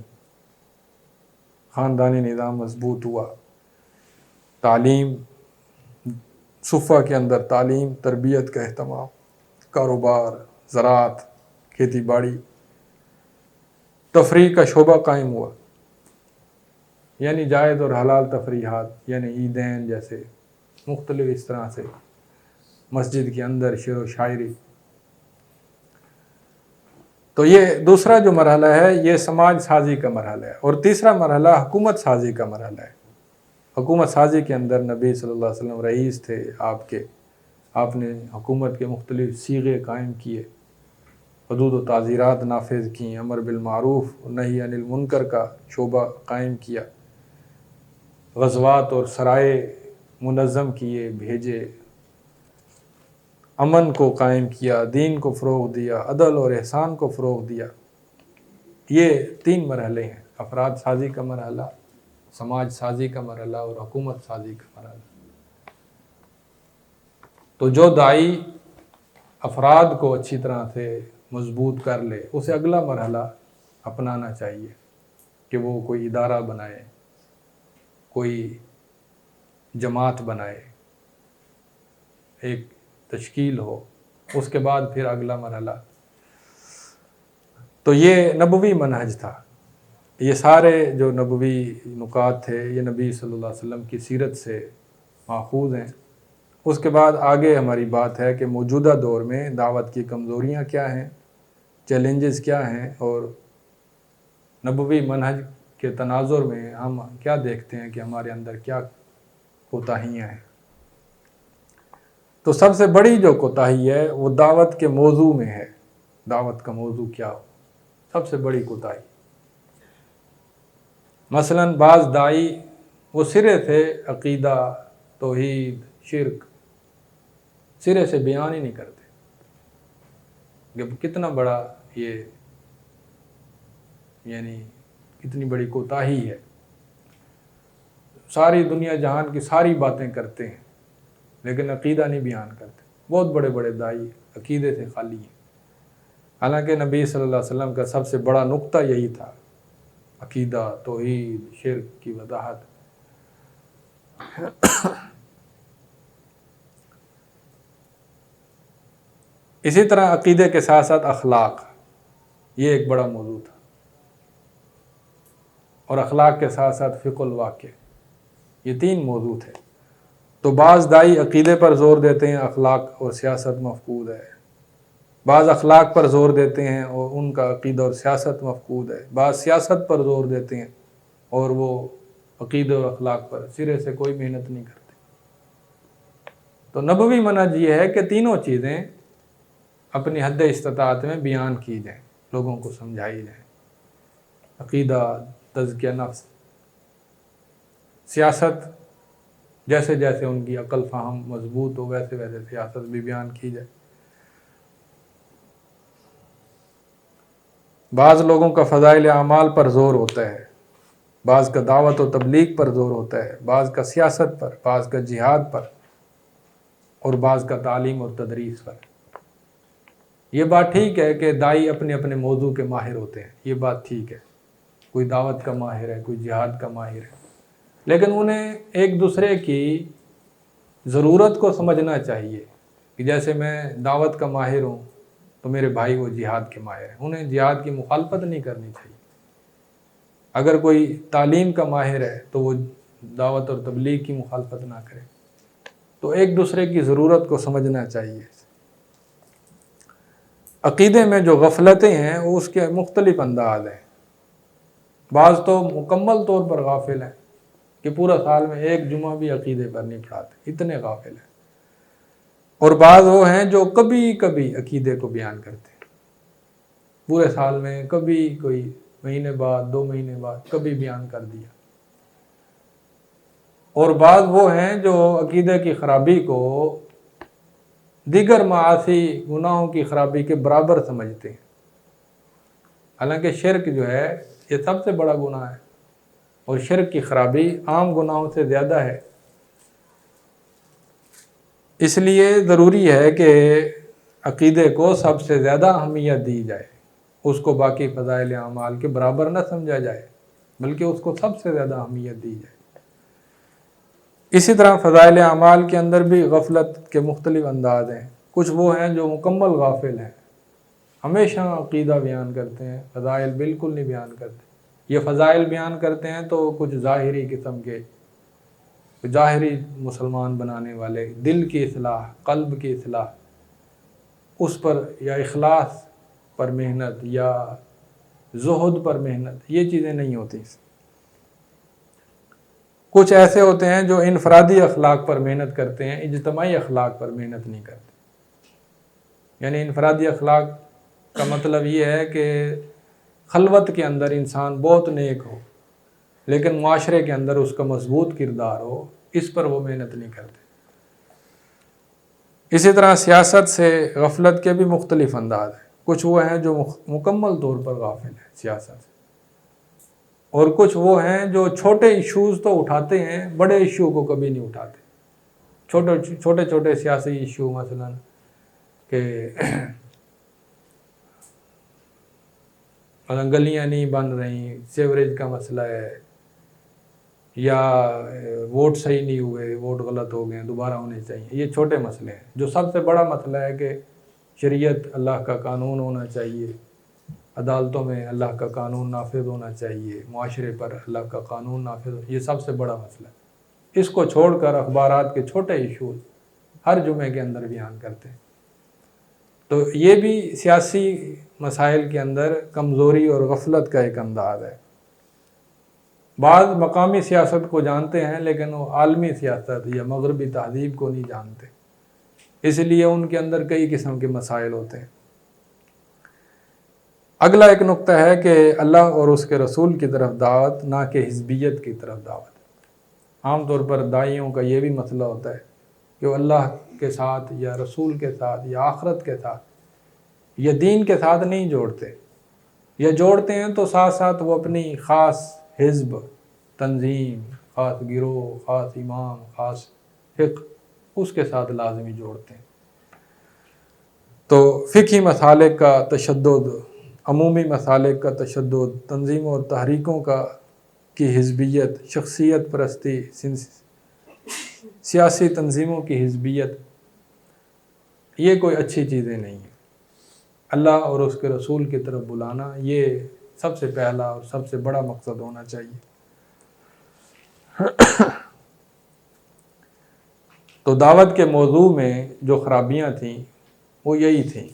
خاندانی نظام مضبوط ہوا، تعلیم، صفہ کے اندر تعلیم، تربیت کا اہتمام، کاروبار، زراعت، کھیتی باڑی، تفریح کا شعبہ قائم ہوا، یعنی جائز اور حلال تفریحات، یعنی عیدین جیسے مختلف اس طرح سے مسجد کے اندر شعر و شاعری۔ تو یہ دوسرا جو مرحلہ ہے یہ سماج سازی کا مرحلہ ہے۔ اور تیسرا مرحلہ حکومت سازی کا مرحلہ ہے۔ حکومت سازی کے اندر نبی صلی اللہ علیہ وسلم رئیس تھے آپ نے حکومت کے مختلف صیغے قائم کیے، حدود و تعزیرات نافذ کیں، امر بالمعروف و نہی عن المنکر کا شعبہ قائم کیا، غزوات اور سرائے منظم کیے، بھیجے، امن کو قائم کیا، دین کو فروغ دیا، عدل اور احسان کو فروغ دیا۔ یہ 3 مرحلے ہیں، افراد سازی کا مرحلہ، سماج سازی کا مرحلہ اور حکومت سازی کا مرحلہ۔ تو جو داعی افراد کو اچھی طرح سے مضبوط کر لے، اسے اگلا مرحلہ اپنانا چاہیے کہ وہ کوئی ادارہ بنائے، کوئی جماعت بنائے، ایک تشکیل ہو، اس کے بعد پھر اگلا مرحلہ۔ تو یہ نبوی منہج تھا۔ یہ سارے جو نبوی نکات تھے یہ نبی صلی اللہ علیہ وسلم کی سیرت سے ماخوذ ہیں۔ اس کے بعد آگے ہماری بات ہے کہ موجودہ دور میں دعوت کی کمزوریاں کیا ہیں، چیلنجز کیا ہیں، اور نبوی منہج کے تناظر میں ہم کیا دیکھتے ہیں کہ ہمارے اندر کیا کوتاہیاں ہیں۔ تو سب سے بڑی جو کوتاہی ہے وہ دعوت کے موضوع میں ہے۔ دعوت کا موضوع کیا ہو، سب سے بڑی کوتاہی۔ مثلا بعض داعی وہ سرے سے عقیدہ، توحید، شرک سرے سے بیان ہی نہیں کرتے، کہ کتنا بڑا یہ یعنی کتنی بڑی کوتاہی ہے۔ ساری دنیا جہان کی ساری باتیں کرتے ہیں لیکن عقیدہ نہیں بیان کرتے۔ بہت بڑے بڑے داعی عقیدے سے خالی ہیں، حالانکہ نبی صلی اللہ علیہ وسلم کا سب سے بڑا نقطہ یہی تھا، عقیدہ، توحید، شرک کی وضاحت۔ اسی طرح عقیدے کے ساتھ ساتھ اخلاق، یہ ایک بڑا موضوع تھا، اور اخلاق کے ساتھ ساتھ فقہ الواقع، یہ 3 موضوع تھے۔ تو بعض داعی عقیدے پر زور دیتے ہیں، اخلاق اور سیاست مفقود ہے، بعض اخلاق پر زور دیتے ہیں اور ان کا عقیدہ اور سیاست مفقود ہے، بعض سیاست پر زور دیتے ہیں اور وہ عقیدہ اور اخلاق پر سرے سے کوئی محنت نہیں کرتے۔ تو نبوی منہج یہ ہے کہ تینوں چیزیں اپنی حد استطاعت میں بیان کی جائیں، لوگوں کو سمجھائی جائیں، عقیدہ، تزکیہ نفس، سیاست جیسے جیسے ان کی عقل فہم مضبوط ہو ویسے ویسے سیاست بھی بیان کی جائے۔ بعض لوگوں کا فضائل اعمال پر زور ہوتا ہے، بعض کا دعوت و تبلیغ پر زور ہوتا ہے، بعض کا سیاست پر، بعض کا جہاد پر، اور بعض کا تعلیم اور تدریس پر۔ یہ بات ٹھیک ہے کہ دائی اپنے اپنے موضوع کے ماہر ہوتے ہیں، یہ بات ٹھیک ہے، کوئی دعوت کا ماہر ہے، کوئی جہاد کا ماہر ہے، لیکن انہیں ایک دوسرے کی ضرورت کو سمجھنا چاہیے کہ جیسے میں دعوت کا ماہر ہوں تو میرے بھائی وہ جہاد کے ماہر ہیں، انہیں جہاد کی مخالفت نہیں کرنی چاہیے۔ اگر کوئی تعلیم کا ماہر ہے تو وہ دعوت اور تبلیغ کی مخالفت نہ کرے۔ تو ایک دوسرے کی ضرورت کو سمجھنا چاہیے۔ عقیدے میں جو غفلتیں ہیں وہ اس کے مختلف انداز ہیں۔ بعض تو مکمل طور پر غافل ہیں کہ پورا سال میں ایک جمعہ بھی عقیدے پر نہیں پڑھاتے، اتنے غافل ہیں۔ اور بعض وہ ہیں جو کبھی کبھی عقیدے کو بیان کرتے ہیں، پورے سال میں کبھی کوئی مہینے بعد 2 مہینے بعد کبھی بیان کر دیا۔ اور بعض وہ ہیں جو عقیدے کی خرابی کو دیگر معاصی گناہوں کی خرابی کے برابر سمجھتے ہیں، حالانکہ شرک جو ہے یہ سب سے بڑا گناہ ہے، اور شرک کی خرابی عام گناہوں سے زیادہ ہے۔ اس لیے ضروری ہے کہ عقیدے کو سب سے زیادہ اہمیت دی جائے، اس کو باقی فضائل اعمال کے برابر نہ سمجھا جائے، بلکہ اس کو سب سے زیادہ اہمیت دی جائے۔ اسی طرح فضائل اعمال کے اندر بھی غفلت کے مختلف انداز ہیں۔ کچھ وہ ہیں جو مکمل غافل ہیں، ہمیشہ عقیدہ بیان کرتے ہیں، فضائل بالکل نہیں بیان کرتے۔ یہ فضائل بیان کرتے ہیں تو کچھ ظاہری قسم کے، ظاہری مسلمان بنانے والے، دل کی اصلاح، قلب کی اصلاح، اس پر یا اخلاص پر محنت یا زہد پر محنت، یہ چیزیں نہیں ہوتی۔ کچھ ایسے ہوتے ہیں جو انفرادی اخلاق پر محنت کرتے ہیں، اجتماعی اخلاق پر محنت نہیں کرتے۔ یعنی انفرادی اخلاق کا مطلب یہ ہے کہ خلوت کے اندر انسان بہت نیک ہو، لیکن معاشرے کے اندر اس کا مضبوط کردار ہو، اس پر وہ محنت نہیں کرتے۔ اسی طرح سیاست سے غفلت کے بھی مختلف انداز ہیں۔ کچھ وہ ہیں جو مکمل طور پر غافل ہیں سیاست سے، اور کچھ وہ ہیں جو چھوٹے ایشوز تو اٹھاتے ہیں، بڑے ایشو کو کبھی نہیں اٹھاتے۔ چھوٹے چھوٹے سیاسی ایشو، مثلا کہ گلیاں نہیں بن رہی، سیوریج کا مسئلہ ہے، یا ووٹ صحیح نہیں ہوئے، ووٹ غلط ہو گئے، دوبارہ ہونے چاہیے، یہ چھوٹے مسئلے ہیں۔ جو سب سے بڑا مسئلہ ہے کہ شریعت اللہ کا قانون ہونا چاہیے، عدالتوں میں اللہ کا قانون نافذ ہونا چاہیے، معاشرے پر اللہ کا قانون نافذ ہو، یہ سب سے بڑا مسئلہ ہے۔ اس کو چھوڑ کر اخبارات کے چھوٹے ایشوز ہر جمعے کے اندر بیان کرتے ہیں۔ تو یہ بھی سیاسی مسائل کے اندر کمزوری اور غفلت کا ایک انداز ہے۔ بعض مقامی سیاست کو جانتے ہیں لیکن وہ عالمی سیاست یا مغربی تہذیب کو نہیں جانتے، اس لیے ان کے اندر کئی قسم کے مسائل ہوتے ہیں۔ اگلا ایک نقطہ ہے کہ اللہ اور اس کے رسول کی طرف دعوت، نہ کہ حزبیت کی طرف دعوت۔ عام طور پر داعیوں کا یہ بھی مسئلہ ہوتا ہے کہ وہ اللہ کے ساتھ یا رسول کے ساتھ یا آخرت کے ساتھ یا دین کے ساتھ نہیں جوڑتے، یا جوڑتے ہیں تو ساتھ ساتھ وہ اپنی خاص حزب، تنظیم، خاص گروہ، خاص امام، خاص فقہ، اس کے ساتھ لازمی جوڑتے ہیں۔ تو فقہی مسالک کا تشدد، عمومی مسالک کا تشدد، تنظیموں اور تحریکوں کی حزبیت، شخصیت پرستی، سیاسی تنظیموں کی حزبیت، یہ کوئی اچھی چیزیں نہیں ہیں۔ اللہ اور اس کے رسول کی طرف بلانا، یہ سب سے پہلا اور سب سے بڑا مقصد ہونا چاہیے۔ تو دعوت کے موضوع میں جو خرابیاں تھیں وہ یہی تھیں: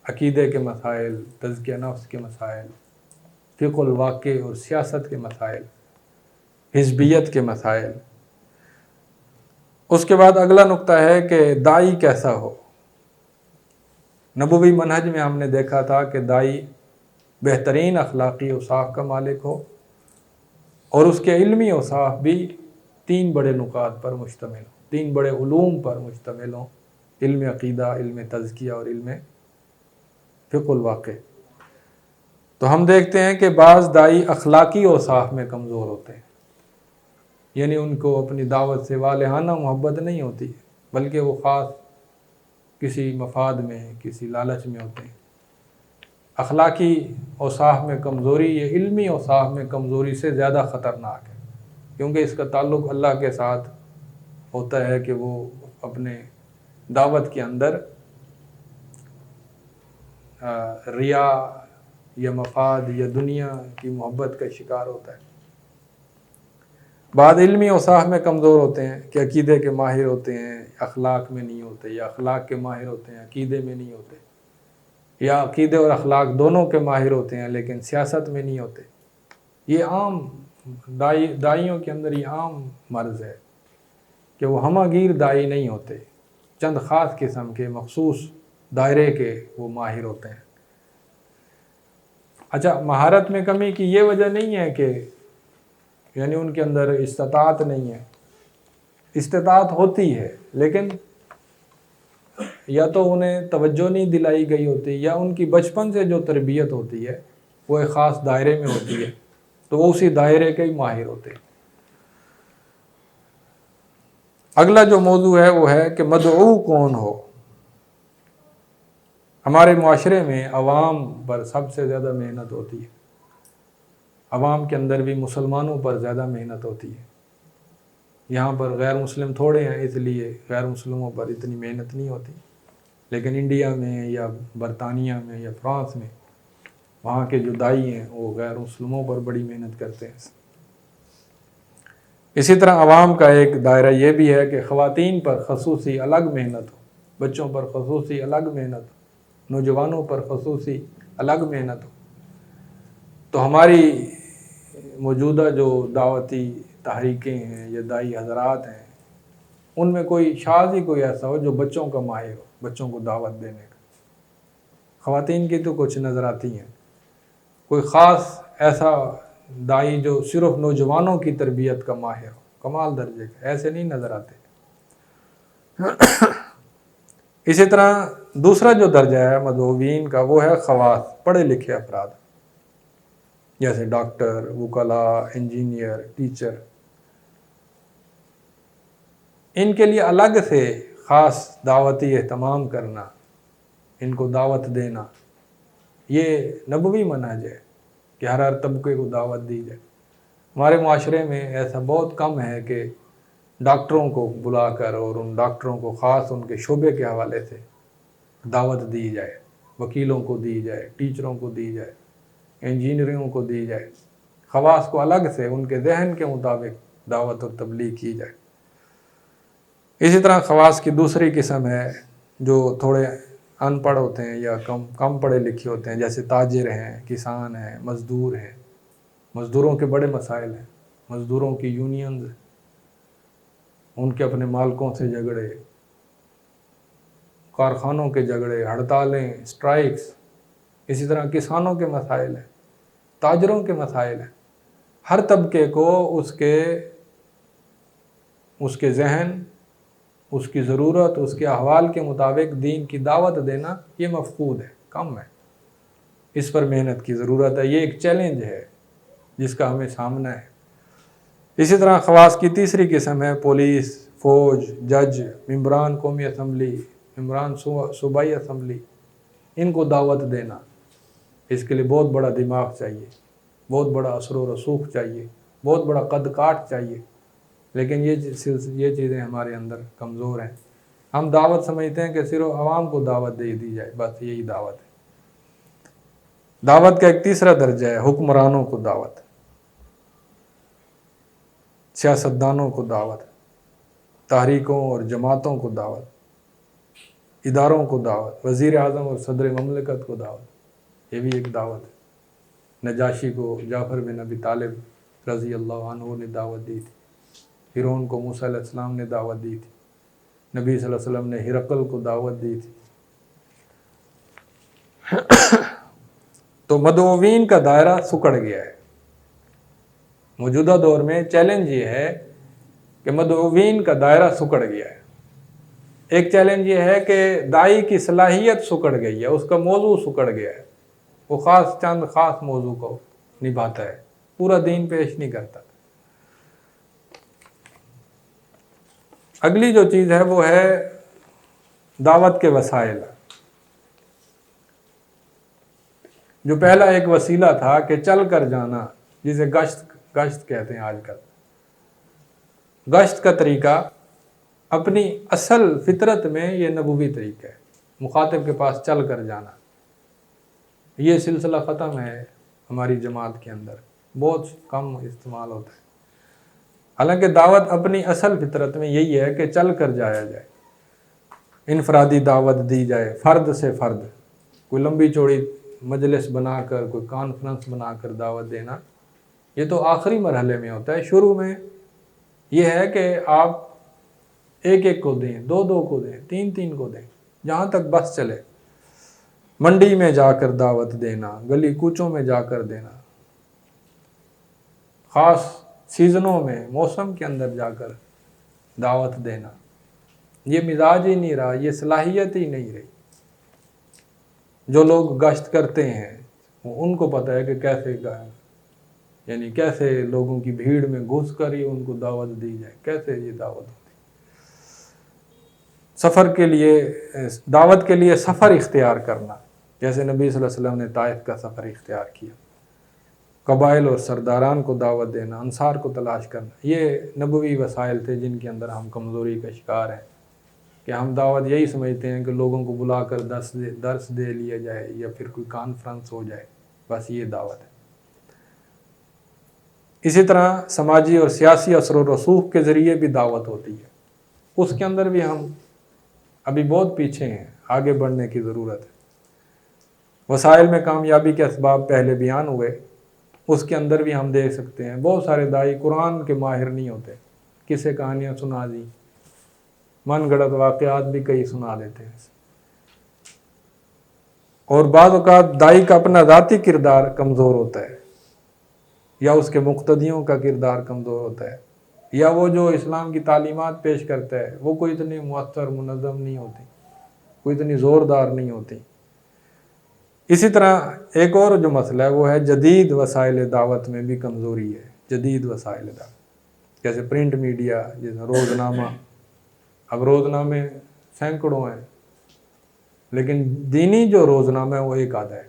عقیدے کے مسائل، تزکیہ نفس کے مسائل، فقہ الواقع اور سیاست کے مسائل، حزبیت کے مسائل۔ اس کے بعد اگلا نقطہ ہے کہ داعی کیسا ہو۔ نبوی منہج میں ہم نے دیکھا تھا کہ داعی بہترین اخلاقی اوصاف کا مالک ہو اور اس کے علمی اوصاف بھی 3 بڑے نکات پر مشتمل ہوں، 3 بڑے علوم پر مشتمل ہوں: علم عقیدہ، علم تزکیہ اور علم فقہ الواقع۔ تو ہم دیکھتے ہیں کہ بعض داعی اخلاقی اوصاف میں کمزور ہوتے ہیں، یعنی ان کو اپنی دعوت سے والہانہ محبت نہیں ہوتی، بلکہ وہ خاص کسی مفاد میں، کسی لالچ میں ہوتے ہیں۔ اخلاقی اوصاف میں کمزوری یہ علمی اوصاف میں کمزوری سے زیادہ خطرناک ہے، کیونکہ اس کا تعلق اللہ کے ساتھ ہوتا ہے کہ وہ اپنے دعوت کے اندر ریا یا مفاد یا دنیا کی محبت کا شکار ہوتا ہے۔ بعض علمی اوصاف میں کمزور ہوتے ہیں کہ عقیدے کے ماہر ہوتے ہیں، اخلاق میں نہیں ہوتے، یا اخلاق کے ماہر ہوتے ہیں، عقیدے میں نہیں ہوتے، یا عقیدے اور اخلاق دونوں کے ماہر ہوتے ہیں لیکن سیاست میں نہیں ہوتے۔ یہ عام داعیوں کے اندر یہ عام مرض ہے کہ وہ ہمہ گیر داعی نہیں ہوتے، چند خاص قسم کے مخصوص دائرے کے وہ ماہر ہوتے ہیں۔ اچھا، مہارت میں کمی کی یہ وجہ نہیں ہے کہ یعنی ان کے اندر استطاعت نہیں ہے، استطاعت ہوتی ہے، لیکن یا تو انہیں توجہ نہیں دلائی گئی ہوتی، یا ان کی بچپن سے جو تربیت ہوتی ہے وہ ایک خاص دائرے میں ہوتی ہے، تو وہ اسی دائرے کے ہی ماہر ہوتے ہیں۔ اگلا جو موضوع ہے وہ ہے کہ مدعو کون ہو۔ ہمارے معاشرے میں عوام پر سب سے زیادہ محنت ہوتی ہے، عوام کے اندر بھی مسلمانوں پر زیادہ محنت ہوتی ہے۔ یہاں پر غیر مسلم تھوڑے ہیں، اس لیے غیر مسلموں پر اتنی محنت نہیں ہوتی، لیکن انڈیا میں یا برطانیہ میں یا فرانس میں وہاں کے جو داعی ہیں وہ غیر مسلموں پر بڑی محنت کرتے ہیں۔ اسی طرح عوام کا ایک دائرہ یہ بھی ہے کہ خواتین پر خصوصی الگ محنت ہو، بچوں پر خصوصی الگ محنت ہو، نوجوانوں پر خصوصی الگ محنت ہو۔ تو ہماری موجودہ جو دعوتی تحریکیں ہیں یا داعی حضرات ہیں، ان میں کوئی شاذ ہی کوئی ایسا ہو جو بچوں کا ماہر ہو، بچوں کو دعوت دینے کا۔ خواتین کی تو کچھ نظر آتی ہیں، کوئی خاص ایسا داعی جو صرف نوجوانوں کی تربیت کا ماہر ہو، کمال درجے کا، ایسے نہیں نظر آتے۔ اسی طرح دوسرا جو درجہ ہے مدعوین کا وہ ہے خواص، پڑھے لکھے افراد، جیسے ڈاکٹر، وکلاء، انجینئر، ٹیچر۔ ان کے لیے الگ سے خاص دعوتی اہتمام کرنا، ان کو دعوت دینا، یہ نبوی منہج ہے کہ ہر طبقے کو دعوت دی جائے۔ ہمارے معاشرے میں ایسا بہت کم ہے کہ ڈاکٹروں کو بلا کر اور ان ڈاکٹروں کو خاص ان کے شعبے کے حوالے سے دعوت دی جائے، وکیلوں کو دی جائے، ٹیچروں کو دی جائے، انجینئروں کو دی جائے، خواص کو الگ سے ان کے ذہن کے مطابق دعوت اور تبلیغ کی جائے۔ اسی طرح خواص کی دوسری قسم ہے جو تھوڑے ان پڑھ ہوتے ہیں یا کم پڑھے لکھے ہوتے ہیں، جیسے تاجر ہیں، کسان ہیں، مزدور ہیں۔ مزدوروں کے بڑے مسائل ہیں، مزدوروں کی یونینز، ان کے اپنے مالکوں سے جھگڑے، کارخانوں کے جھگڑے، ہڑتالیں، اسٹرائکس۔ اسی طرح کسانوں کے مسائل ہیں، تاجروں کے مسائل ہیں۔ ہر طبقے کو اس کے ذہن، اس کی ضرورت، اس کے احوال کے مطابق دین کی دعوت دینا یہ مفقود ہے، کم ہے۔ اس پر محنت کی ضرورت ہے، یہ ایک چیلنج ہے جس کا ہمیں سامنا ہے۔ اسی طرح خواص کی تیسری قسم ہے پولیس، فوج، جج، ممبران قومی اسمبلی، ممبران صوبائی اسمبلی، ان کو دعوت دینا۔ اس کے لیے بہت بڑا دماغ چاہیے، بہت بڑا اثر و رسوخ چاہیے، بہت بڑا قد کاٹ چاہیے، لیکن یہ چیزیں ہمارے اندر کمزور ہیں۔ ہم دعوت سمجھتے ہیں کہ صرف عوام کو دعوت دے دی جائے، بس یہی دعوت ہے۔ دعوت کا ایک تیسرا درجہ ہے حکمرانوں کو دعوت، سیاستدانوں کو دعوت، تحریکوں اور جماعتوں کو دعوت، اداروں کو دعوت، وزیر اعظم اور صدر مملکت کو دعوت، یہ بھی ایک دعوت ہے۔ نجاشی کو، جعفر بن ابی طالب رضی اللہ عنہ نے دعوت دی تھی، فرعون کو موسیٰ علیہ السلام نے دعوت دی تھی، نبی صلی اللہ علیہ وسلم نے ہرقل کو دعوت دی تھی۔ تو مدعوین کا دائرہ سکڑ گیا ہے۔ موجودہ دور میں چیلنج یہ ہے کہ مدعوین کا دائرہ سکڑ گیا ہے۔ ایک چیلنج یہ ہے کہ داعی کی صلاحیت سکڑ گئی ہے، اس کا موضوع سکڑ گیا ہے، وہ چند خاص موضوع کو نبھاتا ہے، پورا دین پیش نہیں کرتا۔ اگلی جو چیز ہے وہ ہے دعوت کے وسائل۔ جو پہلا ایک وسیلہ تھا کہ چل کر جانا، جسے گشت کہتے ہیں آج کل، گشت کا طریقہ اپنی اصل فطرت میں یہ نبوی طریقہ ہے، مخاطب کے پاس چل کر جانا۔ یہ سلسلہ ختم ہے ہماری جماعت کے اندر، بہت کم استعمال ہوتا ہے۔ حالانکہ دعوت اپنی اصل فطرت میں یہی ہے کہ چل کر جایا جائے، انفرادی دعوت دی جائے، فرد سے فرد، کوئی لمبی چوڑی مجلس بنا کر، کوئی کانفرنس بنا کر دعوت دینا، یہ تو آخری مرحلے میں ہوتا ہے۔ شروع میں یہ ہے کہ آپ ایک ایک کو دیں، دو دو کو دیں، تین تین کو دیں، جہاں تک بس چلے۔ منڈی میں جا کر دعوت دینا، گلی کوچوں میں جا کر دینا، خاص سیزنوں میں، موسم کے اندر جا کر دعوت دینا، یہ مزاج ہی نہیں رہا، یہ صلاحیت ہی نہیں رہی۔ جو لوگ گشت کرتے ہیں ان کو پتہ ہے کہ کیسے لوگوں کی بھیڑ میں گھس کر ہی ان کو دعوت دی جائے، کیسے یہ دعوت ہوتی۔ سفر کے لیے، دعوت کے لیے سفر اختیار کرنا، جیسے نبی صلی اللہ علیہ وسلم نے طائف کا سفر اختیار کیا، قبائل اور سرداران کو دعوت دینا، انصار کو تلاش کرنا، یہ نبوی وسائل تھے جن کے اندر ہم کمزوری کا شکار ہیں کہ ہم دعوت یہی سمجھتے ہیں کہ لوگوں کو بلا کر درس دے لیا جائے یا پھر کوئی کانفرنس ہو جائے، بس یہ دعوت ہے۔ اسی طرح سماجی اور سیاسی اثر و رسوخ کے ذریعے بھی دعوت ہوتی ہے، اس کے اندر بھی ہم ابھی بہت پیچھے ہیں، آگے بڑھنے کی ضرورت ہے۔ وسائل میں کامیابی کے اسباب پہلے بیان ہوئے، اس کے اندر بھی ہم دیکھ سکتے ہیں بہت سارے داعی قرآن کے ماہر نہیں ہوتے، کسے کہانیاں سنا دی، من گھڑت واقعات بھی کئی سنا دیتے ہیں، اور بعض اوقات داعی کا اپنا ذاتی کردار کمزور ہوتا ہے، یا اس کے مقتدیوں کا کردار کمزور ہوتا ہے، یا وہ جو اسلام کی تعلیمات پیش کرتا ہے وہ کوئی اتنی مؤثر منظم نہیں ہوتی، کوئی اتنی زوردار نہیں ہوتی۔ اسی طرح ایک اور جو مسئلہ ہے وہ ہے جدید وسائل دعوت میں بھی کمزوری ہے۔ جدید وسائل دعوت جیسے پرنٹ میڈیا، جیسے روزنامہ، اب روزنامے سینکڑوں ہیں، لیکن دینی جو روزنامہ ہے وہ ایک آدھا ہے،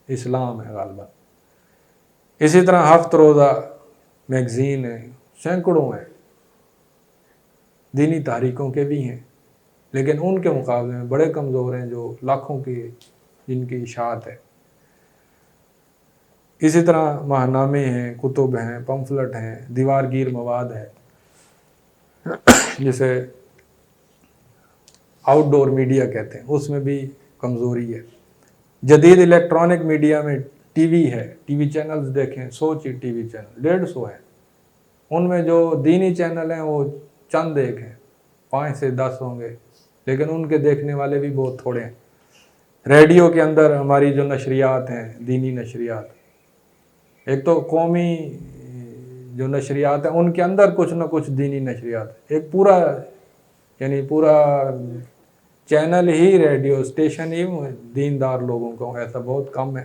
اسلام ہے غالباً۔ اسی طرح ہفت روزہ میگزین ہیں، سینکڑوں ہیں، دینی تحریکوں کے بھی ہیں، لیکن ان کے مقابلے میں بڑے کمزور ہیں جو لاکھوں کی جن کی اشاعت ہے۔ اسی طرح ماہنامے ہیں، کتب ہیں، پمفلٹ ہیں، دیوار گیر مواد ہے، جسے آؤٹ ڈور میڈیا کہتے ہیں، اس میں بھی کمزوری ہے۔ جدید الیکٹرانک میڈیا میں ٹی وی ہے، ٹی وی چینلز دیکھیں، 100 ٹی وی چینل، 150 ہیں، ان میں جو دینی چینل ہیں وہ چند ایک ہیں، 5 سے 10 ہوں گے، لیکن ان کے دیکھنے والے بھی بہت تھوڑے ہیں۔ ریڈیو کے اندر ہماری جو نشریات ہیں، دینی نشریات، ایک تو قومی جو نشریات ہیں ان کے اندر کچھ نہ کچھ دینی نشریات، ایک پورا چینل ہی، ریڈیو اسٹیشن ہی دیندار لوگوں کو ایسا بہت کم ہے۔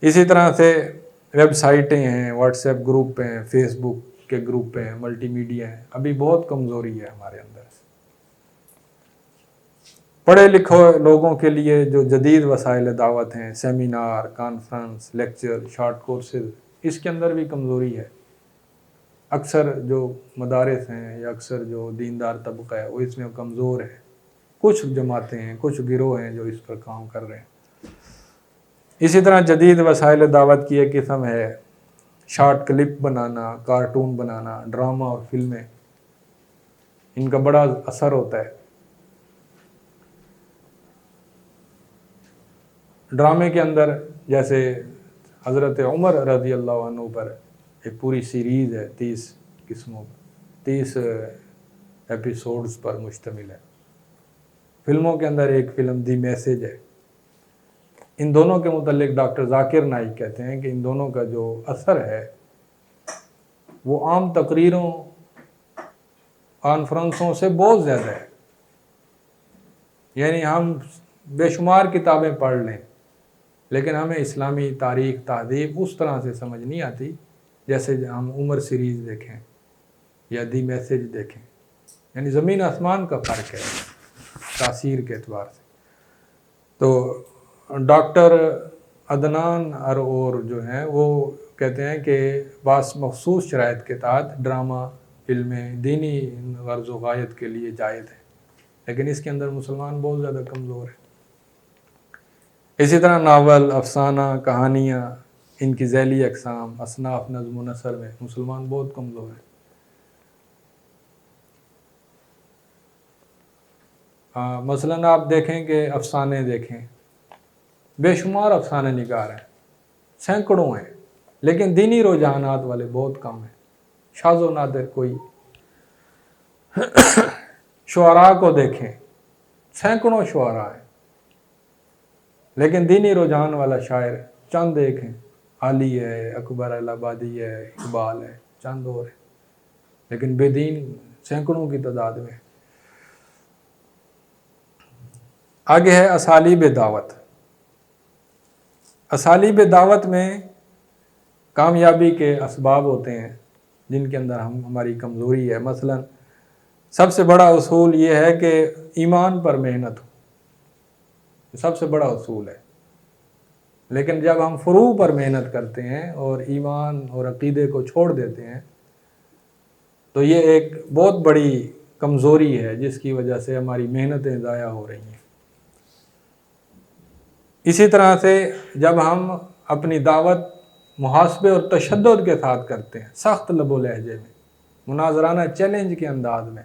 اسی طرح سے ویب سائٹیں ہیں، واٹس ایپ گروپ ہیں، فیس بک کے گروپ ہیں، ملٹی میڈیا ہیں، ابھی بہت کمزوری ہے ہمارے اندر۔ پڑھے لکھے لوگوں کے لیے جو جدید وسائل دعوت ہیں، seminar, conference, lecture, short courses, اس کے اندر بھی کمزوری ہے۔ اکثر جو مدارس ہیں یا اکثر جو دیندار طبقہ ہے وہ اس میں کمزور ہے۔ کچھ جماعتیں ہیں، کچھ گروہ ہیں جو اس پر کام کر رہے ہیں۔ اسی طرح جدید وسائل دعوت کی ایک قسم ہے شارٹ کلپ بنانا، کارٹون بنانا، ڈرامہ اور فلمیں، ان کا بڑا اثر ہوتا ہے۔ ڈرامے کے اندر جیسے حضرت عمر رضی اللہ عنہ پر ایک پوری سیریز ہے 30 قسموں پر 30 ایپیسوڈز پر مشتمل ہے. فلموں کے اندر ایک فلم دی میسیج ہے. ان دونوں کے متعلق ڈاکٹر ذاکر نائک کہتے ہیں کہ ان دونوں کا جو اثر ہے وہ عام تقریروں کانفرنسوں سے بہت زیادہ ہے. یعنی ہم بے شمار کتابیں پڑھ لیں لیکن ہمیں اسلامی تاریخ تہذیب اس طرح سے سمجھ نہیں آتی جیسے ہم عمر سیریز دیکھیں یا دی میسیج دیکھیں. یعنی زمین آسمان کا فرق ہے تاثیر کے اعتبار سے. تو ڈاکٹر عدنان اور جو ہیں وہ کہتے ہیں کہ بعض مخصوص شرائط کے تحت ڈرامہ فلمیں دینی غرض و غایت کے لیے جائز ہیں لیکن اس کے اندر مسلمان بہت زیادہ کمزور ہیں. اسی طرح ناول، افسانہ، کہانیاں، ان کی ذیلی اقسام، اصناف، نظم و نثر میں مسلمان بہت کمزور ہیں. مثلاً آپ دیکھیں کہ افسانے دیکھیں، بے شمار افسانے نگار ہیں، سینکڑوں ہیں لیکن دینی رجحانات والے بہت کم ہیں. شاذ و نادر کوئی. شعراء کو دیکھیں، سینکڑوں شعراء ہیں لیکن دینی رجحان والا شاعر چند ایک ہیں. علی ہے، اکبر الہ آبادی ہے، اقبال ہے، چند اور ہیں لیکن بے دین سینکڑوں کی تعداد میں. آگے ہے اسالیب دعوت. اسالیب دعوت میں کامیابی کے اسباب ہوتے ہیں جن کے اندر ہماری کمزوری ہے. مثلا سب سے بڑا اصول یہ ہے کہ ایمان پر محنت ہو، سب سے بڑا اصول ہے. لیکن جب ہم فروع پر محنت کرتے ہیں اور ایمان اور عقیدے کو چھوڑ دیتے ہیں تو یہ ایک بہت بڑی کمزوری ہے جس کی وجہ سے ہماری محنتیں ضائع ہو رہی ہیں. اسی طرح سے جب ہم اپنی دعوت محاسبے اور تشدد کے ساتھ کرتے ہیں، سخت لب و لہجے میں، مناظرانہ چیلنج کے انداز میں،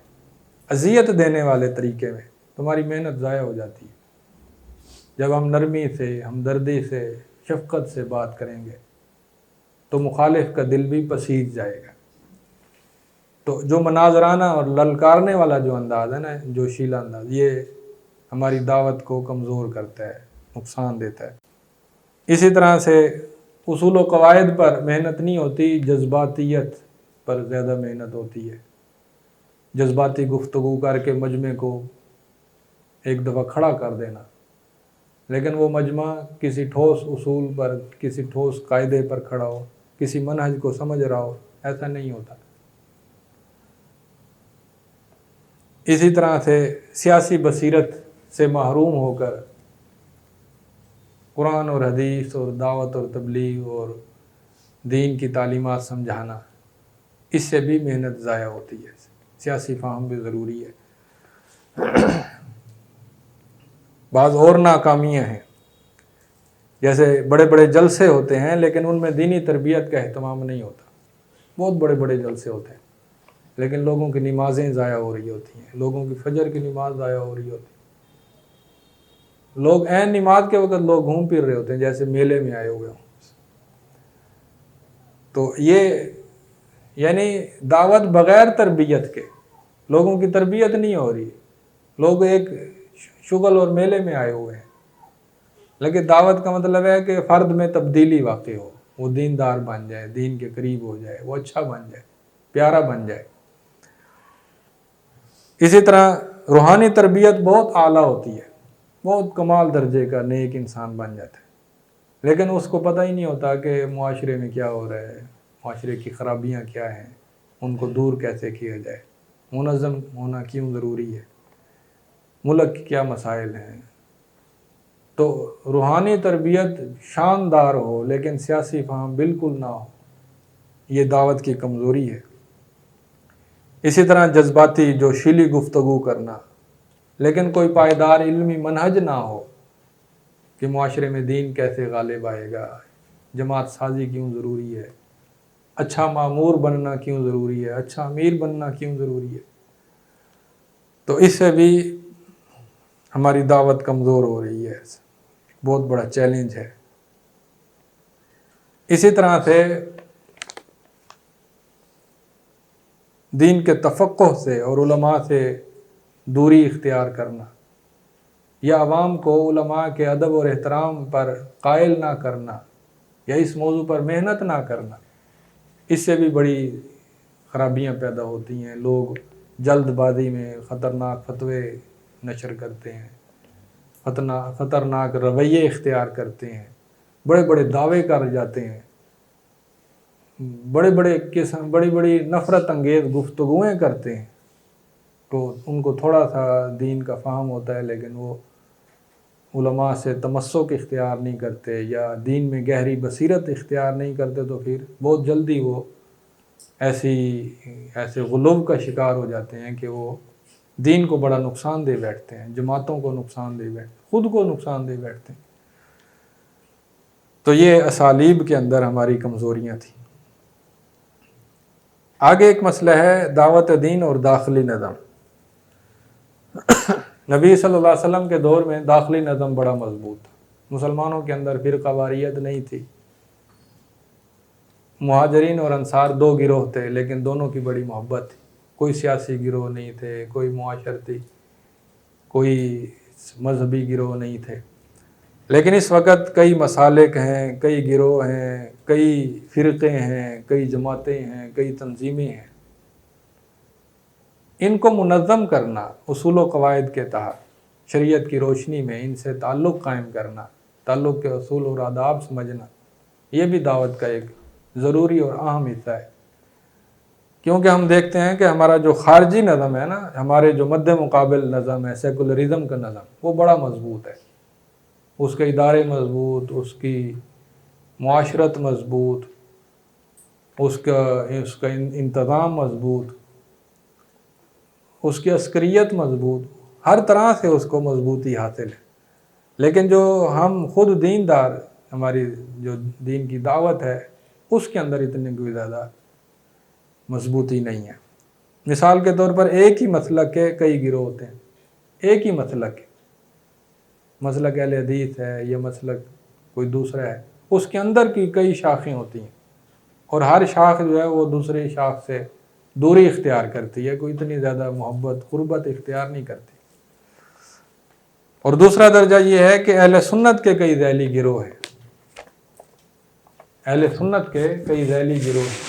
اذیت دینے والے طریقے میں، تو ہماری محنت ضائع ہو جاتی ہے. جب ہم نرمی سے، ہمدردی سے، شفقت سے بات کریں گے تو مخالف کا دل بھی پسیج جائے گا. تو جو مناظرانہ اور للکارنے والا جو انداز ہے نا، جوشیلا انداز، یہ ہماری دعوت کو کمزور کرتا ہے، نقصان دیتا ہے. اسی طرح سے اصول و قواعد پر محنت نہیں ہوتی، جذباتیت پر زیادہ محنت ہوتی ہے. جذباتی گفتگو کر کے مجمع کو ایک دفعہ کھڑا کر دینا لیکن وہ مجمع کسی ٹھوس اصول پر، کسی ٹھوس قاعدے پر کھڑا ہو، کسی منہج کو سمجھ رہا ہو، ایسا نہیں ہوتا. اسی طرح سے سیاسی بصیرت سے محروم ہو کر قرآن اور حدیث اور دعوت اور تبلیغ اور دین کی تعلیمات سمجھانا، اس سے بھی محنت ضائع ہوتی ہے. سیاسی فہم بھی ضروری ہے. بعض اور ناکامیاں ہیں، جیسے بڑے بڑے جلسے ہوتے ہیں لیکن ان میں دینی تربیت کا اہتمام نہیں ہوتا. بہت بڑے بڑے جلسے ہوتے ہیں لیکن لوگوں کی نمازیں ضائع ہو رہی ہوتی ہیں، لوگوں کی فجر کی نماز ضائع ہو رہی ہوتی ہے. لوگ عین نماز کے وقت لوگ گھوم پھر رہے ہوتے ہیں جیسے میلے میں آئے ہوئے ہوں. تو یہ یعنی دعوت بغیر تربیت کے، لوگوں کی تربیت نہیں ہو رہی. لوگ ایک شغل اور میلے میں آئے ہوئے ہیں لیکن دعوت کا مطلب ہے کہ فرد میں تبدیلی واقع ہو، وہ دیندار بن جائے، دین کے قریب ہو جائے، وہ اچھا بن جائے، پیارا بن جائے. اسی طرح روحانی تربیت بہت اعلیٰ ہوتی ہے، بہت کمال درجے کا نیک انسان بن جاتا ہے لیکن اس کو پتہ ہی نہیں ہوتا کہ معاشرے میں کیا ہو رہا ہے، معاشرے کی خرابیاں کیا ہیں، ان کو دور کیسے کیا جائے، منظم ہونا کیوں ضروری ہے، ملک کے کیا مسائل ہیں. تو روحانی تربیت شاندار ہو لیکن سیاسی فہم بالکل نہ ہو، یہ دعوت کی کمزوری ہے. اسی طرح جذباتی جوشیلی گفتگو کرنا لیکن کوئی پائیدار علمی منہج نہ ہو کہ معاشرے میں دین کیسے غالب آئے گا، جماعت سازی کیوں ضروری ہے، اچھا مامور بننا کیوں ضروری ہے، اچھا امیر بننا کیوں ضروری ہے. تو اس سے بھی ہماری دعوت کمزور ہو رہی ہے. بہت بڑا چیلنج ہے. اسی طرح سے دین کے تفقہ سے اور علماء سے دوری اختیار کرنا یا عوام کو علماء کے ادب اور احترام پر قائل نہ کرنا یا اس موضوع پر محنت نہ کرنا، اس سے بھی بڑی خرابیاں پیدا ہوتی ہیں۔ لوگ جلد بازی میں خطرناک فتوے نشر کرتے ہیں، خطرناک رویے اختیار کرتے ہیں، بڑے بڑے دعوے کر جاتے ہیں، بڑی بڑی نفرت انگیز گفتگویں کرتے ہیں۔ تو ان کو تھوڑا سا دین کا فہم ہوتا ہے، لیکن وہ علماء سے تمسک اختیار نہیں کرتے یا دین میں گہری بصیرت اختیار نہیں کرتے، تو پھر بہت جلدی وہ ایسے غلو کا شکار ہو جاتے ہیں کہ وہ دین کو بڑا نقصان دے بیٹھتے ہیں، جماعتوں کو نقصان دے بیٹھتے ہیں، خود کو نقصان دے بیٹھتے ہیں۔ تو یہ اسالیب کے اندر ہماری کمزوریاں تھیں۔ آگے ایک مسئلہ ہے دعوت دین اور داخلی نظم۔ نبی صلی اللہ علیہ وسلم کے دور میں داخلی نظم بڑا مضبوط تھا، مسلمانوں کے اندر فرقہ واریت نہیں تھی۔ مہاجرین اور انصار دو گروہ تھے، لیکن دونوں کی بڑی محبت تھی۔ کوئی سیاسی گروہ نہیں تھے، کوئی معاشرتی، کوئی مذہبی گروہ نہیں تھے۔ لیکن اس وقت کئی مسالک ہیں، کئی گروہ ہیں، کئی فرقے ہیں، کئی جماعتیں ہیں، کئی تنظیمیں ہیں۔ ان کو منظم کرنا، اصول و قواعد کے تحت شریعت کی روشنی میں ان سے تعلق قائم کرنا، تعلق کے اصول اور آداب سمجھنا، یہ بھی دعوت کا ایک ضروری اور اہم حصہ ہے۔ کیونکہ ہم دیکھتے ہیں کہ ہمارا جو خارجی نظم ہے نا، ہمارے جو مد مقابل نظم ہے، سیکولرزم کا نظم، وہ بڑا مضبوط ہے۔ اس کے ادارے مضبوط، اس کی معاشرت مضبوط، اس کا انتظام مضبوط، اس کی عسکریت مضبوط، ہر طرح سے اس کو مضبوطی حاصل ہے۔ لیکن جو ہم خود دیندار، ہماری جو دین کی دعوت ہے، اس کے اندر اتنی کوئی زیادہ مضبوطی نہیں ہے۔ مثال کے طور پر ایک ہی مسلک کے کئی گروہ ہوتے ہیں، ایک ہی مسلک اہل حدیث ہے یا مسلک کوئی دوسرا ہے، اس کے اندر کی کئی شاخیں ہوتی ہیں، اور ہر شاخ جو ہے وہ دوسری شاخ سے دوری اختیار کرتی ہے، کوئی اتنی زیادہ محبت قربت اختیار نہیں کرتی۔ اور دوسرا درجہ یہ ہے کہ اہل سنت کے کئی ذیلی گروہ ہیں، اہل سنت کے کئی ذیلی گروہ ہیں۔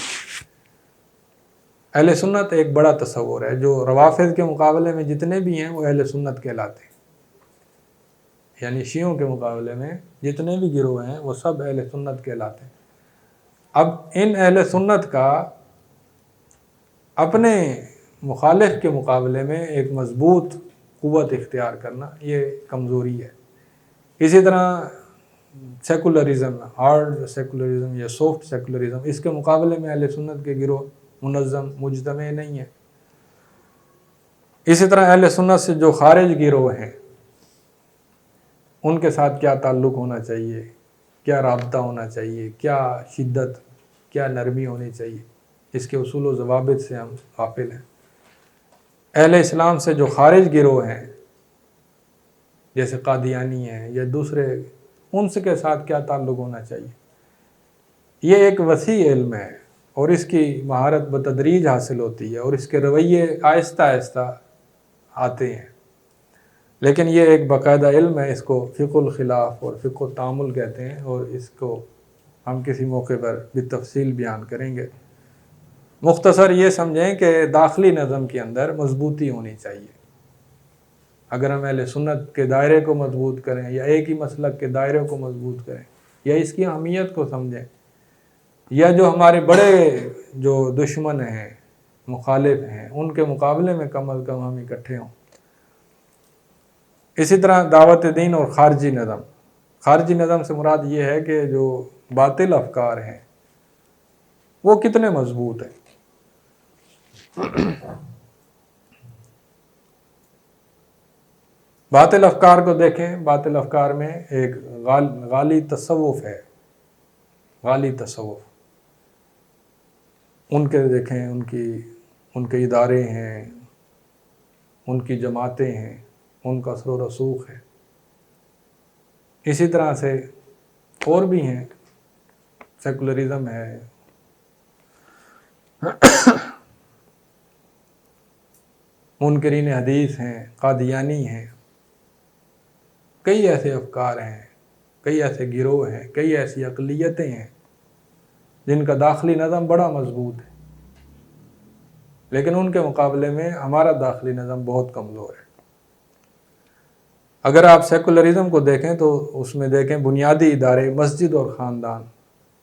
اہل سنت ایک بڑا تصور ہے، جو روافض کے مقابلے میں جتنے بھی ہیں وہ اہل سنت کہلاتے ہیں، یعنی شیعوں کے مقابلے میں جتنے بھی گروہ ہیں وہ سب اہل سنت کہلاتے ہیں۔ اب ان اہل سنت کا اپنے مخالف کے مقابلے میں ایک مضبوط قوت اختیار کرنا، یہ کمزوری ہے۔ اسی طرح سیکولرزم، ہارڈ سیکولرزم یا سافٹ سیکولرزم، اس کے مقابلے میں اہل سنت کے گروہ منظم مجتمع نہیں ہے۔ اسی طرح اہل سنت سے جو خارج گروہ ہیں، ان کے ساتھ کیا تعلق ہونا چاہیے، کیا رابطہ ہونا چاہیے، کیا شدت، کیا نرمی ہونی چاہیے، اس کے اصول و ضوابط سے ہم غافل ہیں۔ اہل اسلام سے جو خارج گروہ ہیں، جیسے قادیانی ہیں یا دوسرے، ان سے کے ساتھ کیا تعلق ہونا چاہیے، یہ ایک وسیع علم ہے، اور اس کی مہارت بتدریج حاصل ہوتی ہے، اور اس کے رویے آہستہ آہستہ آتے ہیں۔ لیکن یہ ایک باقاعدہ علم ہے، اس کو فقہ الخلاف اور فقہ التعامل کہتے ہیں، اور اس کو ہم کسی موقع پر بالتفصیل بیان کریں گے۔ مختصر یہ سمجھیں کہ داخلی نظم کے اندر مضبوطی ہونی چاہیے۔ اگر ہم اہل سنت کے دائرے کو مضبوط کریں یا ایک ہی مسلک کے دائرے کو مضبوط کریں یا اس کی اہمیت کو سمجھیں، یا جو ہمارے بڑے جو دشمن ہیں، مخالف ہیں، ان کے مقابلے میں کم از کم ہم اکٹھے ہوں۔ اسی طرح دعوت دین اور خارجی نظم۔ خارجی نظم سے مراد یہ ہے کہ جو باطل افکار ہیں وہ کتنے مضبوط ہیں۔ باطل افکار کو دیکھیں، باطل افکار میں ایک غالی تصوف ہے، غالی تصوف، ان کے دیکھیں، ان کے ادارے ہیں، ان کی جماعتیں ہیں، ان کا اثر و رسوخ ہے۔ اسی طرح سے اور بھی ہیں، سیکولرزم ہے، منکرین حدیث ہیں، قادیانی ہیں، کئی ایسے افکار ہیں، کئی ایسے گروہ ہیں، کئی ایسی اقلیتیں ہیں جن کا داخلی نظم بڑا مضبوط ہے، لیکن ان کے مقابلے میں ہمارا داخلی نظم بہت کمزور ہے۔ اگر آپ سیکولرزم کو دیکھیں تو اس میں دیکھیں بنیادی ادارے، مسجد اور خاندان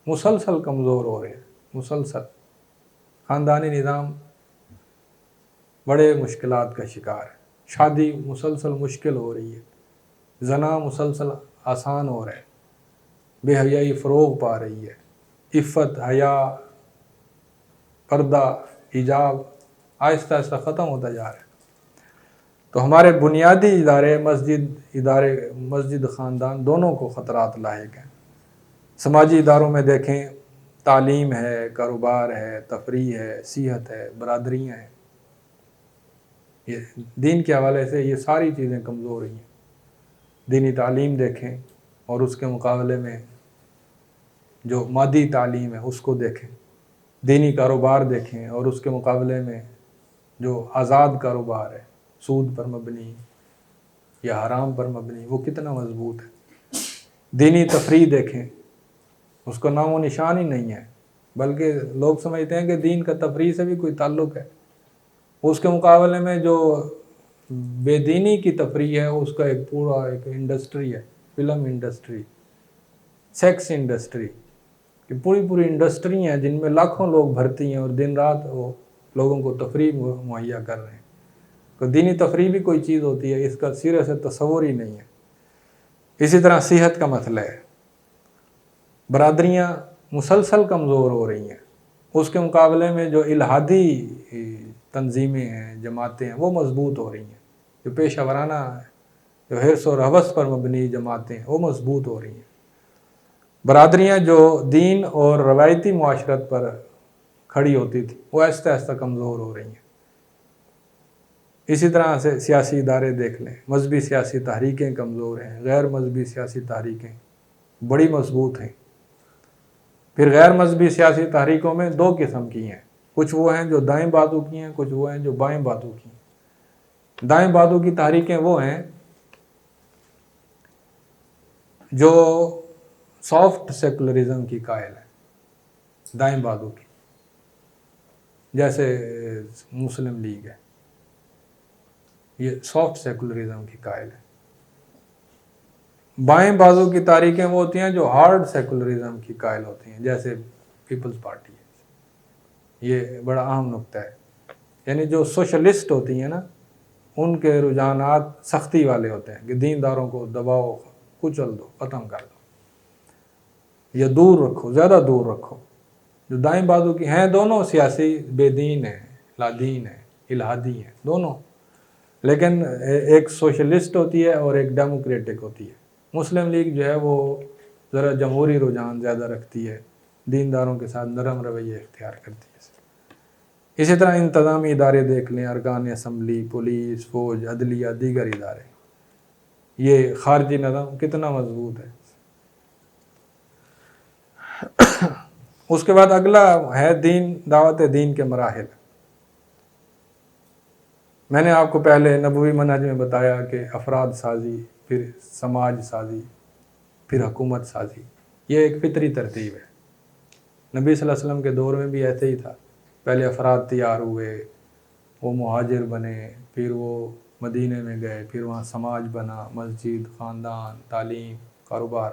مسلسل کمزور ہو رہے ہیں، مسلسل خاندانی نظام بڑے مشکلات کا شکار ہے، شادی مسلسل مشکل ہو رہی ہے، زنا مسلسل آسان ہو رہا ہے، بے حیائی فروغ پا رہی ہے، عفت، حیا، پردہ، حجاب آہستہ آہستہ ختم ہوتا جا رہا ہے۔ تو ہمارے بنیادی مسجد خاندان دونوں کو خطرات لاحق ہیں۔ سماجی اداروں میں دیکھیں، تعلیم ہے، کاروبار ہے، تفریح ہے، صحت ہے، برادریاں ہیں، یہ دین کے حوالے سے یہ ساری چیزیں کمزور ہوئی ہیں۔ دینی تعلیم دیکھیں اور اس کے مقابلے میں جو مادی تعلیم ہے اس کو دیکھیں، دینی کاروبار دیکھیں اور اس کے مقابلے میں جو آزاد کاروبار ہے، سود پر مبنی یا حرام پر مبنی، وہ کتنا مضبوط ہے۔ دینی تفریح دیکھیں، اس کا نام و نشان ہی نہیں ہے، بلکہ لوگ سمجھتے ہیں کہ دین کا تفریح سے بھی کوئی تعلق ہے۔ اس کے مقابلے میں جو بے دینی کی تفریح ہے اس کا ایک پورا ایک انڈسٹری ہے، فلم انڈسٹری، سیکس انڈسٹری، کہ پوری انڈسٹری ہیں جن میں لاکھوں لوگ بھرتی ہیں اور دن رات وہ لوگوں کو تفریح مہیا کر رہے ہیں۔ تو دینی تفریح بھی کوئی چیز ہوتی ہے، اس کا سرے سے تصور ہی نہیں ہے۔ اسی طرح صحت کا مسئلہ ہے، برادریاں مسلسل کمزور ہو رہی ہیں، اس کے مقابلے میں جو الہادی تنظیمیں ہیں، جماعتیں ہیں، وہ مضبوط ہو رہی ہیں۔ جو پیشہ ورانہ جو حرص و ہوس پر مبنی جماعتیں ہیں وہ مضبوط ہو رہی ہیں۔ برادریاں جو دین اور روایتی معاشرت پر کھڑی ہوتی تھی وہ آہستہ آہستہ کمزور ہو رہی ہیں۔ اسی طرح سے سیاسی ادارے دیکھ لیں، مذہبی سیاسی تحریکیں کمزور ہیں، غیر مذہبی سیاسی تحریکیں بڑی مضبوط ہیں۔ پھر غیر مذہبی سیاسی تحریکوں میں دو قسم کی ہیں، کچھ وہ ہیں جو دائیں بازو کی ہیں، کچھ وہ ہیں جو بائیں بازو کی ہیں۔ دائیں بازو کی تحریکیں وہ ہیں جو سافٹ سیکولرزم کی قائل ہے، دائیں بازو کی، جیسے مسلم لیگ ہے، یہ سافٹ سیکولرزم کی قائل ہے۔ بائیں بازو کی تحریکیں وہ ہوتی ہیں جو ہارڈ سیکولرزم کی قائل ہوتی ہیں، جیسے پیپلز پارٹی ہے۔ یہ بڑا اہم نقطہ ہے، یعنی جو سوشلسٹ ہوتی ہیں نا، ان کے رجحانات سختی والے ہوتے ہیں کہ دینداروں کو دباؤ، کچل دو، ختم کر دو یا دور رکھو، زیادہ دور رکھو۔ جو دائیں بازو کی ہیں دونوں سیاسی بے دین ہیں، لا دین ہیں، الہادی ہیں دونوں، لیکن ایک سوشلسٹ ہوتی ہے اور ایک ڈیموکریٹک ہوتی ہے۔ مسلم لیگ جو ہے وہ ذرا جمہوری رجحان زیادہ رکھتی ہے، دینداروں کے ساتھ نرم رویہ اختیار کرتی ہے۔ اسی طرح انتظامی ادارے دیکھ لیں، ارکان اسمبلی، پولیس، فوج، عدلیہ، دیگر ادارے، یہ خارجی نظام کتنا مضبوط ہے۔ اس کے بعد اگلا ہے دین، دعوت دین کے مراحل۔ میں نے آپ کو پہلے نبوی منہج میں بتایا کہ افراد سازی، پھر سماج سازی، پھر حکومت سازی، یہ ایک فطری ترتیب ہے۔ نبی صلی اللہ علیہ وسلم کے دور میں بھی ایسے ہی تھا، پہلے افراد تیار ہوئے، وہ مہاجر بنے، پھر وہ مدینے میں گئے، پھر وہاں سماج بنا، مسجد، خاندان، تعلیم، کاروبار،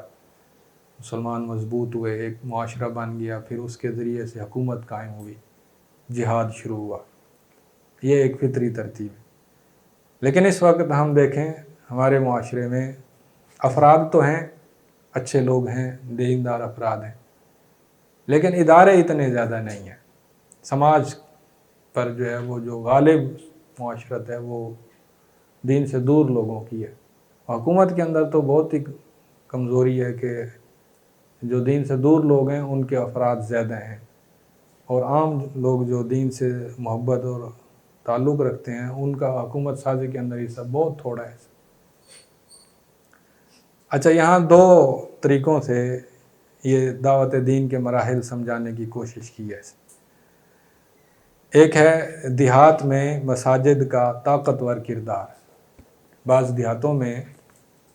مسلمان مضبوط ہوئے، ایک معاشرہ بن گیا، پھر اس کے ذریعے سے حکومت قائم ہوئی، جہاد شروع ہوا۔ یہ ایک فطری ترتیب ہے۔ لیکن اس وقت ہم دیکھیں ہمارے معاشرے میں افراد تو ہیں، اچھے لوگ ہیں، دیندار افراد ہیں، لیکن ادارے اتنے زیادہ نہیں ہیں۔ سماج پر جو ہے وہ جو غالب معاشرت ہے وہ دین سے دور لوگوں کی ہے۔ حکومت کے اندر تو بہت ہی کمزوری ہے کہ جو دین سے دور لوگ ہیں ان کے افراد زیادہ ہیں، اور عام لوگ جو دین سے محبت اور تعلق رکھتے ہیں ان کا حکومت سازی کے اندر حصہ بہت تھوڑا ہے۔ اچھا، یہاں دو طریقوں سے یہ دعوت دین کے مراحل سمجھانے کی کوشش کی ہے۔ ایک ہے دیہات میں مساجد کا طاقتور کردار۔ بعض دیہاتوں میں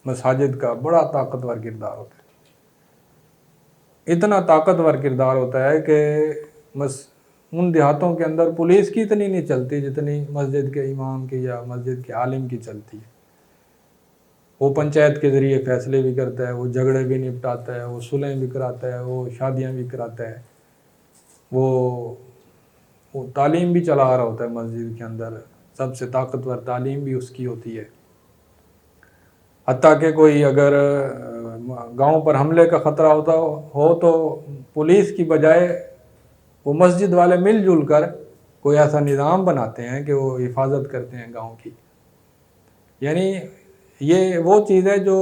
مساجد کا بڑا طاقتور کردار ہوتا ہے، اتنا طاقتور کردار ہوتا ہے کہ ان دیہاتوں کے اندر پولیس کی اتنی نہیں چلتی جتنی مسجد کے امام کی یا مسجد کے عالم کی چلتی ہے۔ وہ پنچایت کے ذریعے فیصلے بھی کرتا ہے، وہ جھگڑے بھی نپٹاتا ہے، وہ صلحیں بھی کراتا ہے، وہ شادیاں بھی کراتا ہے، وہ تعلیم بھی چلا رہا ہوتا ہے مسجد کے اندر، سب سے طاقتور تعلیم بھی اس کی ہوتی ہے۔ حتیٰ کہ کوئی اگر گاؤں پر حملے کا خطرہ ہوتا ہو تو پولیس کی بجائے وہ مسجد والے مل جل کر کوئی ایسا نظام بناتے ہیں کہ وہ حفاظت کرتے ہیں گاؤں کی۔ یعنی یہ وہ چیز ہے جو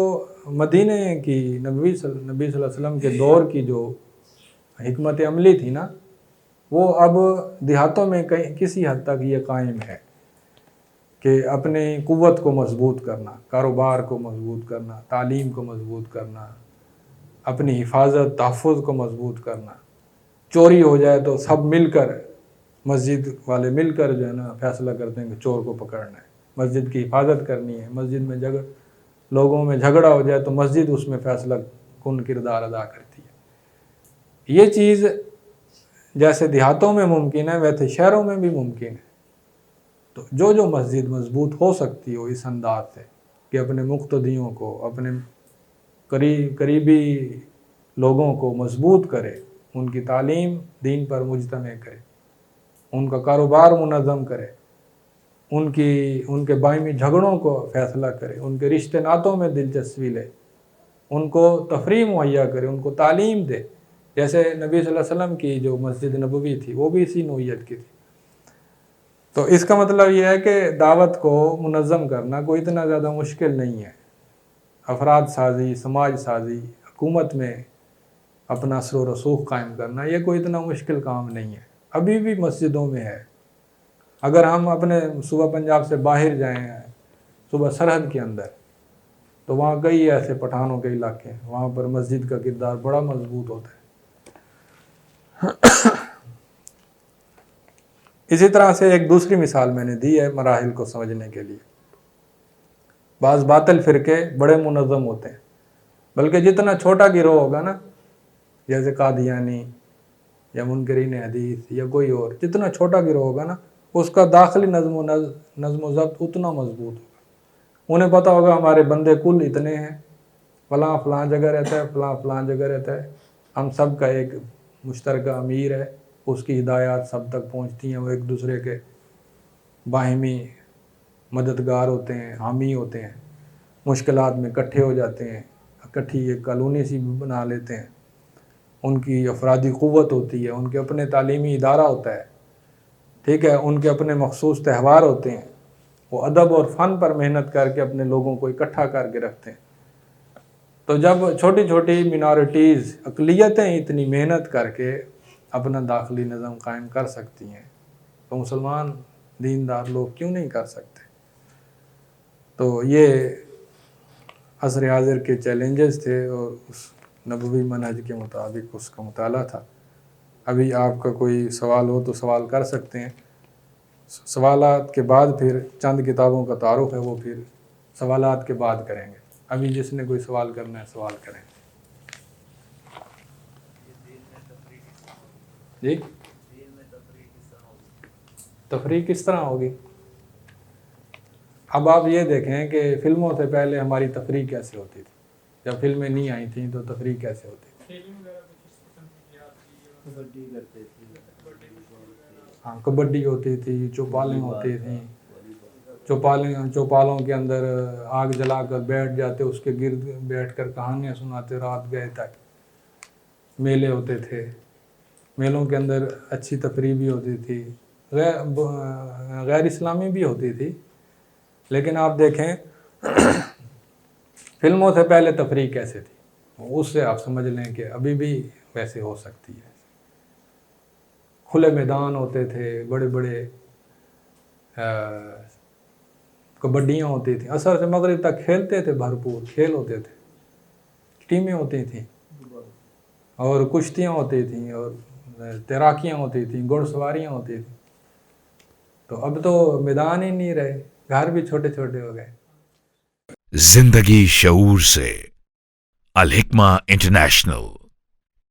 مدینے کی نبی صلی اللہ علیہ وسلم کے دور کی جو حکمت عملی تھی نا، وہ اب دیہاتوں میں کسی حد تک یہ قائم ہے کہ اپنی قوت کو مضبوط کرنا، کاروبار کو مضبوط کرنا، تعلیم کو مضبوط کرنا، اپنی حفاظت تحفظ کو مضبوط کرنا۔ چوری ہو جائے تو سب مل کر، مسجد والے مل کر جو ہے نا فیصلہ کرتے ہیں کہ چور کو پکڑنا ہے، مسجد کی حفاظت کرنی ہے۔ مسجد میں لوگوں میں جھگڑا ہو جائے تو مسجد اس میں فیصلہ کن کردار ادا کرتی ہے۔ یہ چیز جیسے دیہاتوں میں ممکن ہے ویسے شہروں میں بھی ممکن ہے۔ تو جو مسجد مضبوط ہو سکتی ہو اس انداز سے کہ اپنے مقتدیوں کو، اپنے قریبی لوگوں کو مضبوط کرے، ان کی تعلیم دین پر مجتمع کرے، ان کا کاروبار منظم کرے، ان کے باہمی جھگڑوں کو فیصلہ کرے، ان کے رشتے ناتوں میں دلچسپی لے، ان کو تفریح مہیا کرے، ان کو تعلیم دے۔ جیسے نبی صلی اللہ علیہ وسلم کی جو مسجد نبوی تھی وہ بھی اسی نوعیت کی تھی۔ تو اس کا مطلب یہ ہے کہ دعوت کو منظم کرنا کوئی اتنا زیادہ مشکل نہیں ہے۔ افراد سازی، سماج سازی، حکومت میں اپنا اثر و رسوخ قائم کرنا یہ کوئی اتنا مشکل کام نہیں ہے، ابھی بھی مسجدوں میں ہے۔ اگر ہم اپنے صوبہ پنجاب سے باہر جائیں، صوبہ سرحد کے اندر، تو وہاں کئی ایسے پٹھانوں کے علاقے ہیں، وہاں پر مسجد کا کردار بڑا مضبوط ہوتا ہے۔ اسی طرح سے ایک دوسری مثال میں نے دی ہے مراحل کو سمجھنے کے لیے۔ بعض باطل فرقے بڑے منظم ہوتے ہیں، بلکہ جتنا چھوٹا گروہ ہوگا نا، جیسے قادیانی یا منکرین حدیث یا کوئی اور، جتنا چھوٹا گروہ ہوگا نا اس کا داخلی نظم و ضبط اتنا مضبوط ہوگا۔ انہیں پتہ ہوگا ہمارے بندے کل اتنے ہیں، فلاں فلاں جگہ رہتا ہے، فلاں فلاں جگہ رہتا ہے، ہم سب کا ایک مشترکہ امیر ہے، اس کی ہدایات سب تک پہنچتی ہیں، وہ ایک دوسرے کے باہمی مددگار ہوتے ہیں، حامی ہوتے ہیں، مشکلات میں اکٹھے ہو جاتے ہیں، اکٹھی ایک کالونی سی بنا لیتے ہیں، ان کی افرادی قوت ہوتی ہے، ان کے اپنے تعلیمی ادارہ ہوتا ہے، ٹھیک ہے، ان کے اپنے مخصوص تہوار ہوتے ہیں، وہ ادب اور فن پر محنت کر کے اپنے لوگوں کو اکٹھا کر کے رکھتے ہیں۔ تو جب چھوٹی چھوٹی منارٹیز، اقلیتیں اتنی محنت کر کے اپنا داخلی نظم قائم کر سکتی ہیں تو مسلمان دیندار لوگ کیوں نہیں کر سکتے؟ تو یہ عصر حاضر کے چیلنجز تھے اور اس نبوی منہج کے مطابق اس کا مطالعہ تھا۔ ابھی آپ کا کوئی سوال ہو تو سوال کر سکتے ہیں، سوالات کے بعد پھر چند کتابوں کا تعارف ہے وہ پھر سوالات کے بعد کریں گے۔ ابھی جس نے کوئی سوال کرنا ہے سوال کریں۔ جی، تفریح کس طرح ہوگی؟ اب آپ یہ دیکھیں کہ فلموں سے پہلے ہماری تفریح کیسے ہوتی تھی، جب فلمیں نہیں آئی تھیں تو تفریح کیسے ہوتی تھی؟ ہاں، کبڈی ہوتی تھی، چوپالیں ہوتی تھیں، چوپالوں کے اندر آگ جلا کر بیٹھ جاتے، اس کے گرد بیٹھ کر کہانیاں سناتے رات گئے تک۔ میلے ہوتے تھے، میلوں کے اندر اچھی تفریح بھی ہوتی تھی، غیر اسلامی بھی ہوتی تھی، لیکن آپ دیکھیں فلموں سے پہلے تفریح کیسے تھی، اس سے آپ سمجھ لیں کہ ابھی بھی ویسے ہو سکتی ہے۔ کھلے میدان ہوتے تھے، بڑے بڑے کبڈیاں ہوتی تھیں، عصر سے مغرب تک کھیلتے تھے، بھرپور کھیل ہوتے تھے، ٹیمیں ہوتی تھیں۔ اور کشتیاں ہوتی تھیں اور تیراکیاں ہوتی تھیں، گھڑ سواریاں ہوتی تھیں. تو اب تو میدان ہی نہیں رہے، گھر بھی چھوٹے چھوٹے ہو گئے. زندگی شعور سے، الحکمہ انٹرنیشنل.